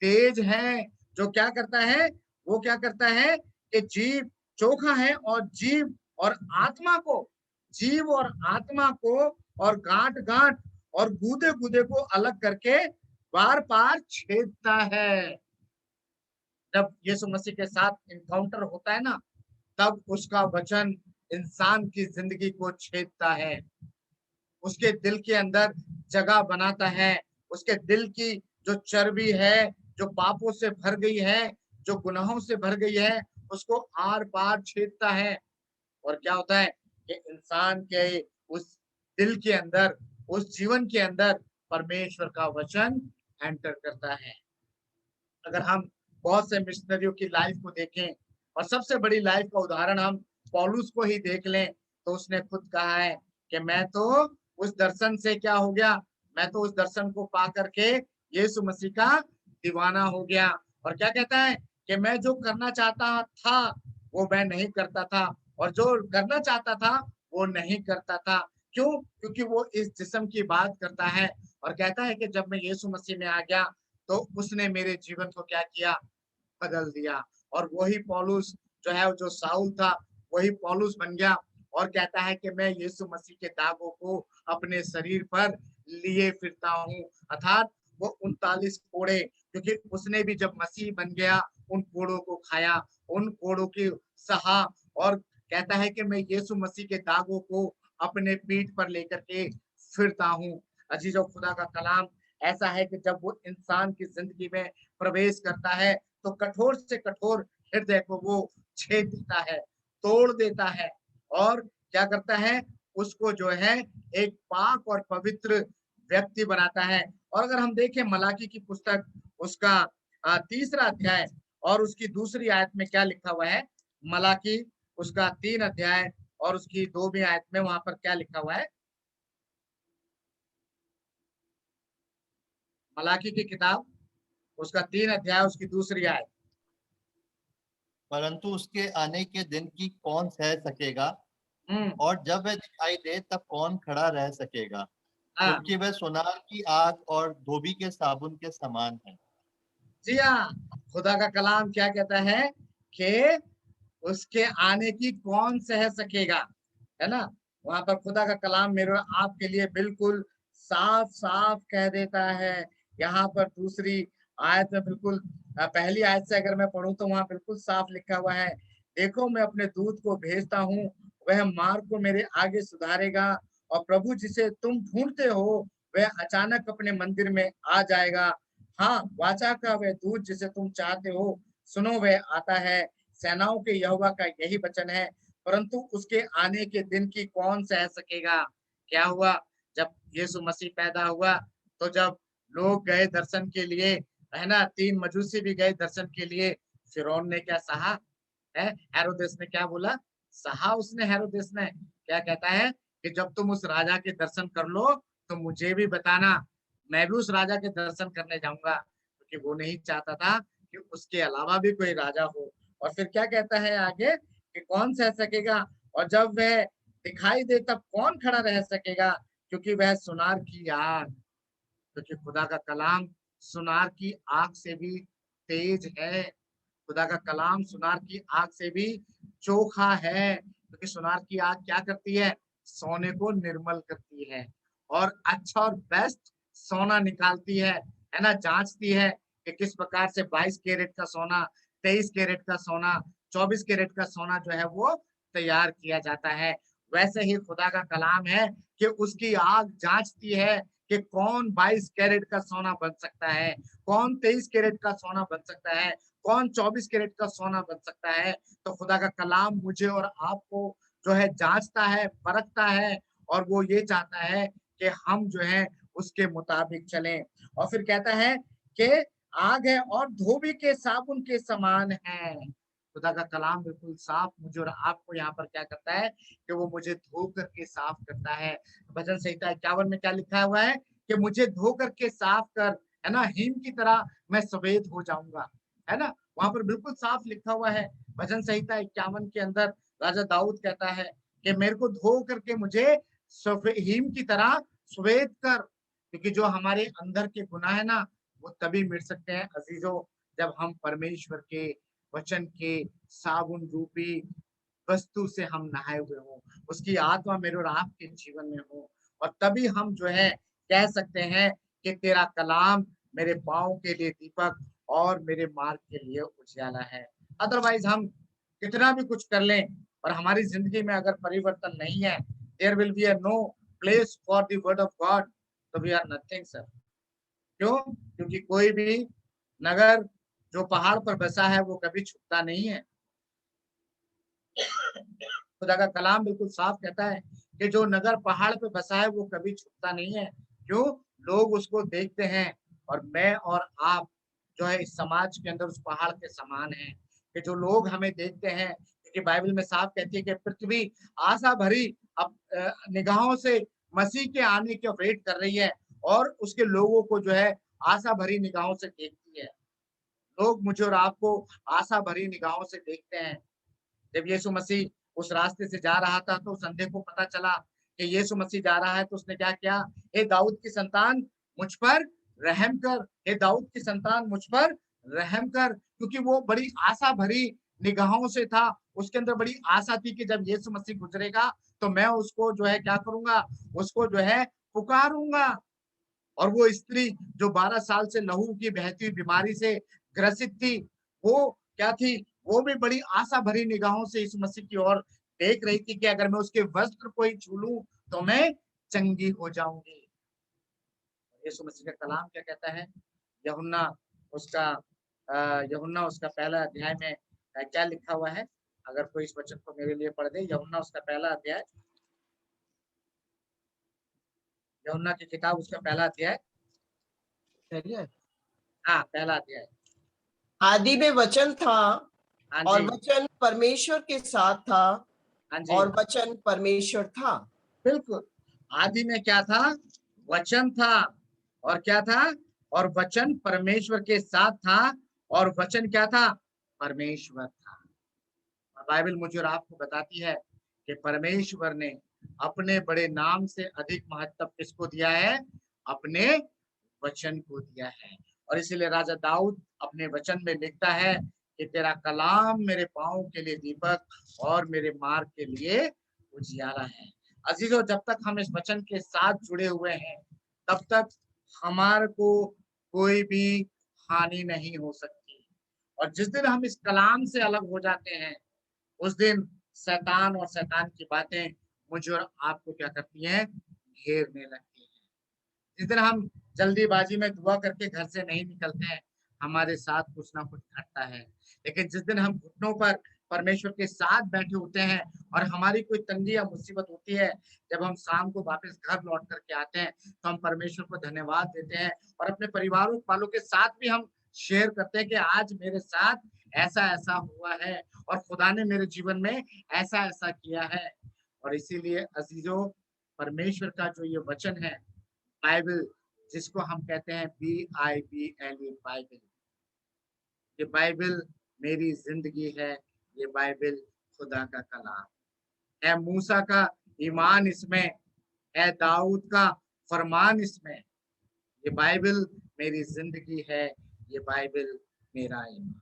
तेज है, जो क्या करता है, वो क्या करता है कि जीव चोखा है और जीव और आत्मा को, जीव और आत्मा को और गांठ गांठ और गूदे गूदे को अलग करके बार बार छेदता है। जब यीशु मसीह के साथ इनकाउंटर होता है ना, तब उसका वचन इंसान की जिंदगी को छेदता है, उसके दिल के अंदर जगह बनाता है, उसके दिल की जो चर्बी है, जो पापों से भर गई है, जो गुनाहों से भर गई है, उसको आर पार छेदता है। और क्या होता है कि इंसान के उस दिल के अंदर, उस जीवन के अंदर परमेश्वर का वचन एंटर करता है। अगर हम बहुत से मिशनरियों की लाइफ को देखें और सबसे बड़ी लाइफ का उदाहरण हम पौलुस को ही देख लें, तो उसने खुद कहा है कि मैं तो उस दर्शन से क्या हो गया, मैं तो उस दर्शन को पा करके यीशु मसीह का दीवाना हो गया। और क्या कहता है कि मैं जो करना चाहता था वो मैं नहीं करता था, और जो करना चाहता था वो नहीं करता था। क्यों? क्योंकि वो इस जिस्म की बात करता है और कहता है कि जब मैं यीशु मसीह में आ गया तो उसने मेरे जीवन को क्या किया, बदल दिया। और वही पौलुस जो है, जो साउल था, वही पौलुस बन गया और कहता है कि मैं यीशु मसीह के दागों को अपने शरीर पर लिए फिरता हूँ। अर्थात वो 39 कोड़े, क्योंकि उसने भी जब मसीह बन गया उन कोड़ों को खाया, उन कोड़ों की सहा, और कहता है कि मैं यीशु मसीह के दागों को अपने पीठ पर लेकर के फिरता हूँ। अजीजों, खुदा का कलाम ऐसा है कि जब वो इंसान की जिंदगी में प्रवेश करता है तो कठोर से कठोर हृदय को वो छेद देता है, तोड़ देता है, और क्या करता है, उसको जो है एक पाक और पवित्र व्यक्ति बनाता है। और अगर हम देखें मलाकी की पुस्तक, उसका 3रा अध्याय और उसकी 2री आयत में क्या लिखा हुआ है, मलाकी उसका 3 अध्याय और उसकी 2वीं आयत में वहां पर क्या लिखा हुआ है, मलाकी की किताब उसका 3 अध्याय उसकी 2री आयत। परंतु उसके आने के दिन की कौन सह सकेगा, और जब वह दिखाई दे तब कौन खड़ा रह सकेगा, क्योंकि वह सोनार की आग और धोबी के साबुन के समान है। जी हाँ, खुदा का कलाम क्या कहता है कि उसके आने की कौन सह सकेगा, है ना। वहां पर खुदा का कलाम मेरे आपके लिए बिल्कुल साफ साफ कह देता है। यहाँ पर 2री आयत में बिल्कुल, पहली आयत से अगर मैं पढ़ूं तो वहां बिल्कुल साफ लिखा हुआ है, देखो मैं अपने दूत को भेजता हूँ, वह मार्ग को मेरे आगे सुधारेगा, और प्रभु जिसे तुम ढूंढते हो वह अचानक अपने मंदिर में आ जाएगा। हाँ, वाचा का वह दूत जिसे तुम चाहते हो, सुनो वह आता है, सेनाओं के यहोवा का यही वचन है। परंतु उसके आने के दिन की कौन सह सकेगा। क्या हुआ, जब यीशु मसीह पैदा हुआ तो जब लोग गए दर्शन के लिए, है ना, 3 मजूसी भी गए दर्शन के लिए, फिरौन ने क्या सहा है, हेरोदेस ने क्या बोला, सहा उसने, हेरोदेस ने क्या कहता है कि जब तुम उस राजा के दर्शन कर लो तो मुझे भी बताना, मैं भी उस राजा के दर्शन करने जाऊंगा, क्योंकि वो नहीं चाहता था कि उसके अलावा भी कोई राजा हो। और फिर क्या कहता है आगे कि कौन सह सकेगा, और जब वह दिखाई दे तब कौन खड़ा रह सकेगा, क्योंकि वह सुनार की आग, क्योंकि खुदा का कलाम सुनार की आग से भी तेज है। खुदा का कलाम सुनार की आग से भी चोखा है, क्योंकि सुनार की आग क्या करती है, सोने को निर्मल करती है और अच्छा और बेस्ट सोना निकालती है ना, जांचती है कि किस प्रकार से 22 कैरेट का सोना, 23 कैरेट का सोना, 24 कैरेट का सोना जो है वो तैयार किया जाता है। वैसे ही खुदा का कलाम है कि उसकी आग जांचती है कि कौन 22 कैरेट का सोना बन सकता है, कौन 23 कैरेट का सोना बन सकता है, कौन 24 कैरेट का सोना बन सकता है। तो खुदा का कलाम मुझे और आपको जो है जांचता है, परखता है और वो ये चाहता है कि हम जो है उसके मुताबिक चलें। और फिर कहता है कि आग है और धोबी के साबुन के समान है। खुदा का कलाम बिल्कुल साफ मुझे और आपको यहाँ पर क्या करता है कि वो मुझे धो करके साफ करता है। भजन संहिता 51 में क्या लिखा हुआ है कि मुझे धो करके साफ कर, है ना, हिम की तरह मैं सफेद हो जाऊंगा, है ना। वहां पर बिल्कुल साफ लिखा हुआ है भजन संहिता 51 के अंदर। राजा दाऊद कहता है कि मेरे को धो करके मुझे हिम की तरह सफेद कर, क्योंकि जो हमारे अंदर के गुनाह है ना वो तभी मिट सकते हैं अजीजों जब हम परमेश्वर के वचन के साबुन रूपी वस्तु से हम नहाए हुए हों, उसकी आत्मा मेरे और आपके जीवन में हो, और तभी हम जो है कह सकते हैं कि तेरा कलाम मेरे पाँव के लिए दीपक और मेरे मार्ग के लिए उजियाला है। अदरवाइज हम कितना भी कुछ कर लें और हमारी जिंदगी में अगर परिवर्तन नहीं है, there will be no place for the word of God, तो वी आर नथिंग सर। क्यों? क्योंकि कोई भी नगर जो पहाड़ पर बसा है वो कभी छुपता नहीं है। खुदा का कलाम बिल्कुल साफ कहता है कि जो नगर पहाड़ पे बसा है वो कभी छुपता नहीं है। क्यों? लोग उसको देखते हैं, और मैं और आप जो है इस समाज के अंदर उस पहाड़ के समान है कि जो लोग हमें देखते हैं, क्योंकि बाइबल में साफ कहती है कि पृथ्वी आशा भरी अब निगाहों से मसीह के आने की वेट कर रही है और उसके लोगों को जो है आशा भरी निगाहों से देखती है। लोग मुझे और आपको आशा भरी निगाहों से देखते हैं। जब यीशु मसीह उस रास्ते से जा रहा था तो उस अंधे को पता चला कि यीशु मसीह जा रहा है, तो उसने क्या किया, हे दाऊद की संतान मुझ पर रहम कर, हे दाऊद की संतान मुझ पर रहम कर, क्योंकि वो बड़ी आशा भरी निगाहों से था। उसके अंदर बड़ी आशा थी कि जब यीशु मसीह गुजरेगा तो मैं उसको जो है क्या करूंगा, उसको जो है पुकारूंगा। और वो स्त्री जो 12 साल से लहू की बहती बीमारी से ग्रसित थी, वो क्या थी, वो भी बड़ी आशा भरी निगाहों से इस मसीह की ओर देख रही थी कि अगर मैं उसके वस्त्र को ही छू लूं तो मैं चंगी हो जाऊंगी। यीशु मसीह का कलाम क्या कहता है, यूहन्ना उसका पहला अध्याय में क्या लिखा हुआ है, अगर कोई इस वचन को मेरे लिए पढ़ दे। यूहन्ना उसका पहला अध्याय, यूहन्ना की किताब उसका पहला अध्याय, हाँ पहला अध्याय। आदि में वचन था और वचन परमेश्वर के साथ था और वचन परमेश्वर था। बिल्कुल, आदि में क्या था, वचन था, और क्या था, और वचन परमेश्वर के साथ था, और वचन क्या था, परमेश्वर था। और बाइबल मुझे और आपको बताती है कि परमेश्वर ने अपने बड़े नाम से अधिक महत्व किसको दिया है, अपने वचन को दिया है। और इसीलिए राजा दाऊद अपने वचन में लिखता है कि तेरा कलाम मेरे पाँव के लिए दीपक और मेरे मार्ग के लिए उजियाला है। अजीजों, जब तक हम इस वचन के साथ जुड़े हुए हैं तब तक हमारे को कोई भी हानि नहीं हो सकती। और जिस दिन हम इस कलाम से अलग हो जाते हैं उस दिन शैतान और शैतान की बातें मुझे और आपको क्या करती हैं, घेरने लगती हैं। जिस दिन हम जल्दीबाजी में दुआ करके घर से नहीं निकलते हैं हमारे साथ कुछ ना कुछ घटता है, लेकिन जिस दिन हम घुटनों पर परमेश्वर के साथ बैठे होते हैं और हमारी कोई तंगी या मुसीबत होती है, जब हम शाम को वापस घर लौट करके आते हैं तो हम परमेश्वर को धन्यवाद देते हैं और अपने परिवारों वालों के साथ भी हम शेयर करते हैं कि आज मेरे साथ ऐसा ऐसा हुआ है और खुदा ने मेरे जीवन में ऐसा ऐसा किया है। और इसीलिए अजीजों, परमेश्वर का जो ये वचन है, बाइबल, जिसको हम कहते हैं BIBLE बाइबल, ये बाइबल मेरी जिंदगी है, ये बाइबल खुदा का कलाम है। मूसा का ईमान इसमें है, दाऊद का फरमान इसमें। ये बाइबल मेरी जिंदगी है, ये बाइबल मेरा ईमान।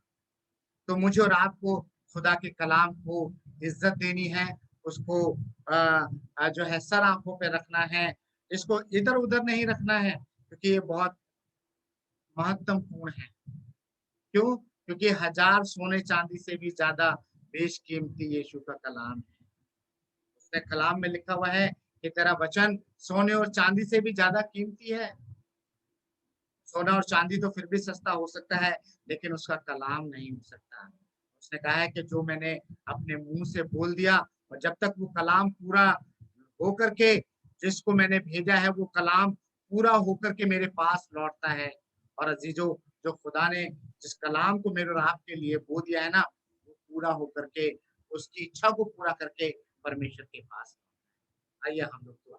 तो मुझे और आपको खुदा के कलाम को इज्जत देनी है, उसको जो है सर आंखों पे रखना है, इसको इधर उधर नहीं रखना है, क्योंकि ये बहुत महत्वपूर्ण है। क्यों? क्योंकि 1000 सोने चांदी से भी ज्यादा बेशकीमती यीशु का कलाम है। उसने कलाम में लिखा हुआ है कि तेरा वचन सोने और चांदी से भी ज्यादा कीमती है। सोना और चांदी तो फिर भी सस्ता हो सकता है, लेकिन उसका कलाम नहीं हो सकता। उसने कहा है कि जो मैंने अपने मुंह से बोल दिया, और जब तक वो कलाम पूरा हो करके जिसको मैंने भेजा है वो कलाम पूरा होकर के मेरे पास लौटता है। और अजीजों, जो खुदा ने जिस कलाम को मेरे और आपके लिए बो दिया है ना, वो पूरा होकर के उसकी इच्छा को पूरा करके परमेश्वर के पास। आइए हम लोग दुआ।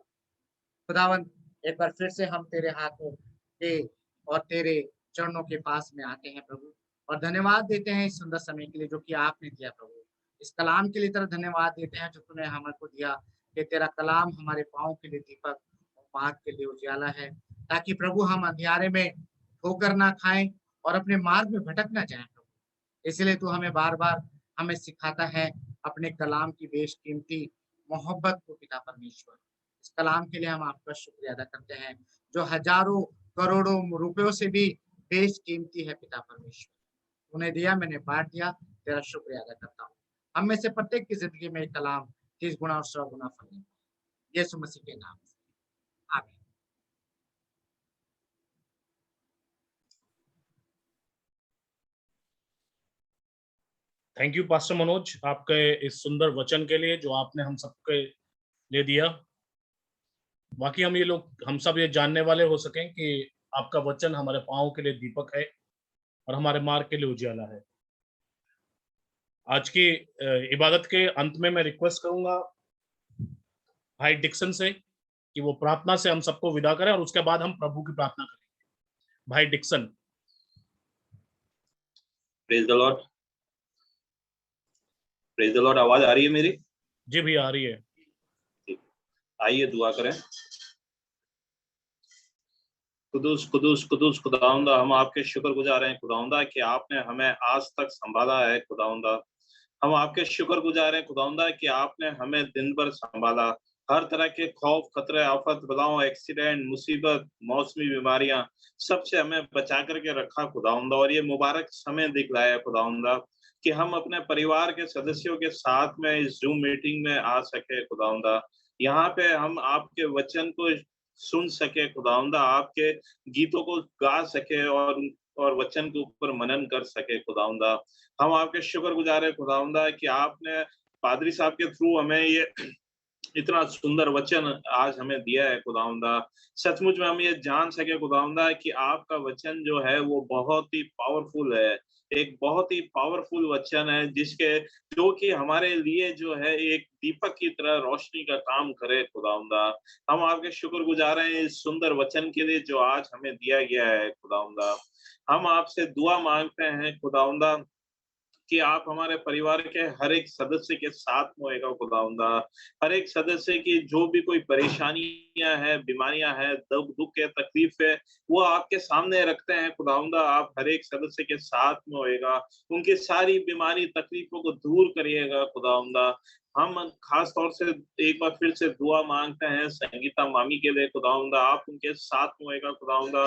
खुदावन, एक बार फिर से हम तेरे हाथों के और तेरे चरणों के पास में आते हैं प्रभु, और धन्यवाद देते हैं इस सुंदर समय के लिए जो कि आपने दिया प्रभु। इस कलाम के लिए तेरा धन्यवाद देते हैं जो तूने हमको दिया, कि तेरा कलाम हमारे पाँव के लिए दीपक और मार्ग के लिए उजाला है, ताकि प्रभु हम अंधियारे में ठोकर ना खाएं और अपने मार्ग में भटक ना जाएं प्रभु। इसलिए तू हमें बार बार हमें सिखाता है अपने कलाम की बेशकीमती मोहब्बत को पिता परमेश्वर। इस कलाम के लिए हम आपका शुक्रिया अदा करते हैं जो हजारों करोड़ों रुपयों से भी बेशकीमती है पिता परमेश्वर। उन्हें दिया, मैंने बांट दिया, तेरा शुक्रिया अदा करता हूँ। हम में से प्रत्येक की जिंदगी में कलाम 30 गुना और 100 गुना फल दें। यीशु मसीह के नाम से आमीन। थैंक यू पास्टर मनोज, आपके इस सुंदर वचन के लिए जो आपने हम सबके लिए दिया। बाकी हम सब ये जानने वाले हो सकें कि आपका वचन हमारे पाँव के लिए दीपक है और हमारे मार्ग के लिए उजाला है। आज की इबादत के अंत में मैं रिक्वेस्ट करूंगा भाई डिक्सन से कि वो प्रार्थना से हम सबको विदा करें और उसके बाद हम प्रभु की प्रार्थना करेंगे। भाई Dixon. Praise the Lord. Praise the Lord. आवाज आ रही है मेरी? जी भैया आ रही है। आइए दुआ करें। कुदूस कुदूस कुदूस खुदावंदा, हम आपके शुक्रगुजार हैं खुदावंदा कि आपने हमें आज तक संभाला है खुदावंदा। हम आपके शुक्रगुजार हैं खुदावंदा कि आपने हमें दिन भर संभाला। हर तरह के खौफ, खतरे, आफत, बलाओं, एक्सीडेंट, मुसीबत, मौसमी बीमारियां, सबसे हमें बचा करके रखा खुदावंदा। और ये मुबारक समय दिखलाया खुदावंदा कि हम अपने परिवार के सदस्यों के साथ में इस जूम मीटिंग में आ सके खुदावंदा। यहाँ पे हम आपके वचन को सुन सके खुदावंदा, आपके गीतों को गा सके और वचन के ऊपर मनन कर सके खुदावंदा। हम आपके शुक्रगुजार है खुदावंदा कि आपने पादरी साहब के थ्रू हमें ये इतना सुंदर वचन आज हमें दिया है खुदावंदा। सचमुच में हम ये जान सके खुदावंदा कि आपका वचन जो है वो बहुत ही पावरफुल है, एक बहुत ही पावरफुल वचन है जो कि हमारे लिए जो है एक दीपक की तरह रोशनी का काम करे खुदावंदा। हम आपके शुक्रगुजार हैं इस सुंदर वचन के लिए जो आज हमें दिया गया है खुदावंदा। हम आपसे दुआ मांगते हैं खुदावंदा कि आप हमारे परिवार के हर एक सदस्य के साथ में होएगा खुदावंदा। हर एक सदस्य की जो भी कोई परेशानियां हैं, बीमारियां हैं, दुख है, तकलीफ है, वो आपके सामने रखते हैं खुदावंदा। आप हर एक सदस्य के साथ में होएगा, उनकी सारी बीमारी तकलीफों को दूर करिएगा खुदावंदा। हम खास तौर से एक बार फिर से दुआ मांगते हैं संगीता मामी के लिए खुदावंदा। आप उनके साथ में होएगा खुदावंदा।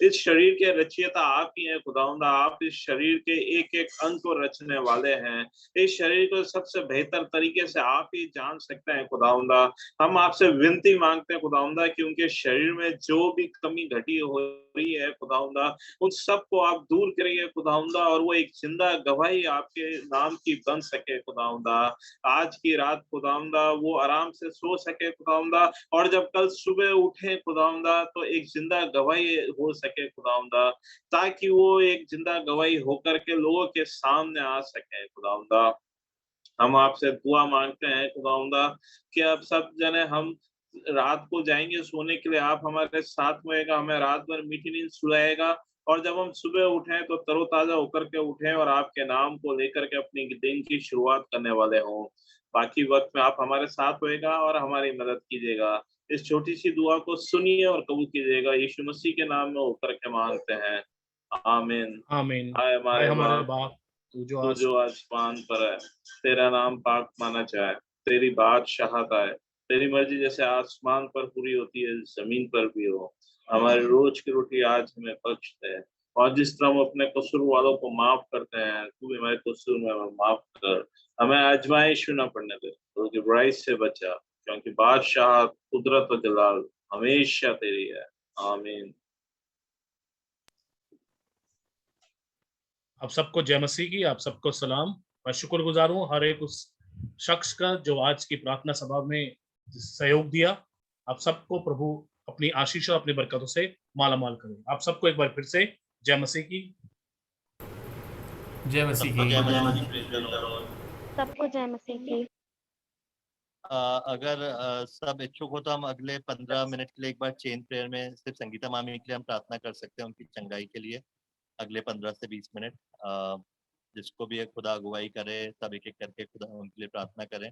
इस शरीर के रचयिता आप ही हैं खुदावंदा। आप इस शरीर के एक एक अंग को रचने वाले हैं। इस शरीर को सबसे बेहतर तरीके से आप ही जान सकते हैं खुदावंदा। हम आपसे विनती मांगते हैं खुदावंदा कि उनके शरीर में जो भी कमी घटी हो रही है खुदावंदा, उन सबको आप दूर करिए खुदावंदा, और वो एक जिंदा गवाही आपके नाम की बन सके खुदावंदा। आज की रात खुदावंदा वो आराम से सो सके खुदावंदा, और जब कल सुबह उठे खुदावंदा तो एक जिंदा गवाही हो सके खुदावंदा, ताकि वो एक जिंदा गवाही होकर के लोगों के सामने आ सके खुदावंदा। हम आपसे दुआ मांगते हैं खुदावंदा कि अब सब जने हम रात को जाएंगे सोने के लिए, आप हमारे साथ में होएगा, हमें रात भर मीठी नींद सुलाएगा, और जब हम सुबह उठें तो तरोताजा होकर के उठें और आपके नाम को लेकर के अपनी दिन की शुरुआत करने वाले हों। बाकी वक्त में आप हमारे साथ होएगा और हमारी मदद कीजिएगा। इस छोटी सी दुआ को सुनिए और कबूल कीजिएगा। यीशु मसीह के नाम में होकर के मांगते हैं, आमीन। आमीन। आए हमारे बाप, तू जो आसमान पर है, तेरा नाम पाक माना जाए, तेरी बादशाहत आए, तेरी मर्जी जैसे आसमान पर पूरी होती है जमीन पर भी हो। हमारी रोज की रोटी आज हमें बख्श दे, और जिस तरह हम अपने कसूर वालों को माफ करते हैं, तू भी हमारे कसूर में हमें माफ कर। हमें आजमाइश न पड़ने दे, तो बुराई से बचा, क्योंकि बादशाह, कुदरत और जलाल हमेशा तेरी है, आमीन। आप सबको जय मसीह की, आप सबको सलाम। मैं शुक्रगुजार हूँ हर एक उस शख्स का जो आज की प्रार्थना सभा में सहयोग दिया। आप सबको प्रभु अपनी आशीष और अपनी बरकतों से माला माल करे। आप सबको एक बार फिर से जय मसीह की। जय मसीह की। सबको जय मसीह की। अगर सब इच्छुक हो तो हम अगले 15 मिनट के लिए एक बार चेन प्रेयर में सिर्फ संगीता मामी के लिए हम प्रार्थना कर सकते हैं, उनकी चंगाई के लिए। अगले 15 से 20 मिनट जिसको भी खुदा अगुवाई करे, सब एक एक करके खुदा उनके लिए प्रार्थना करें।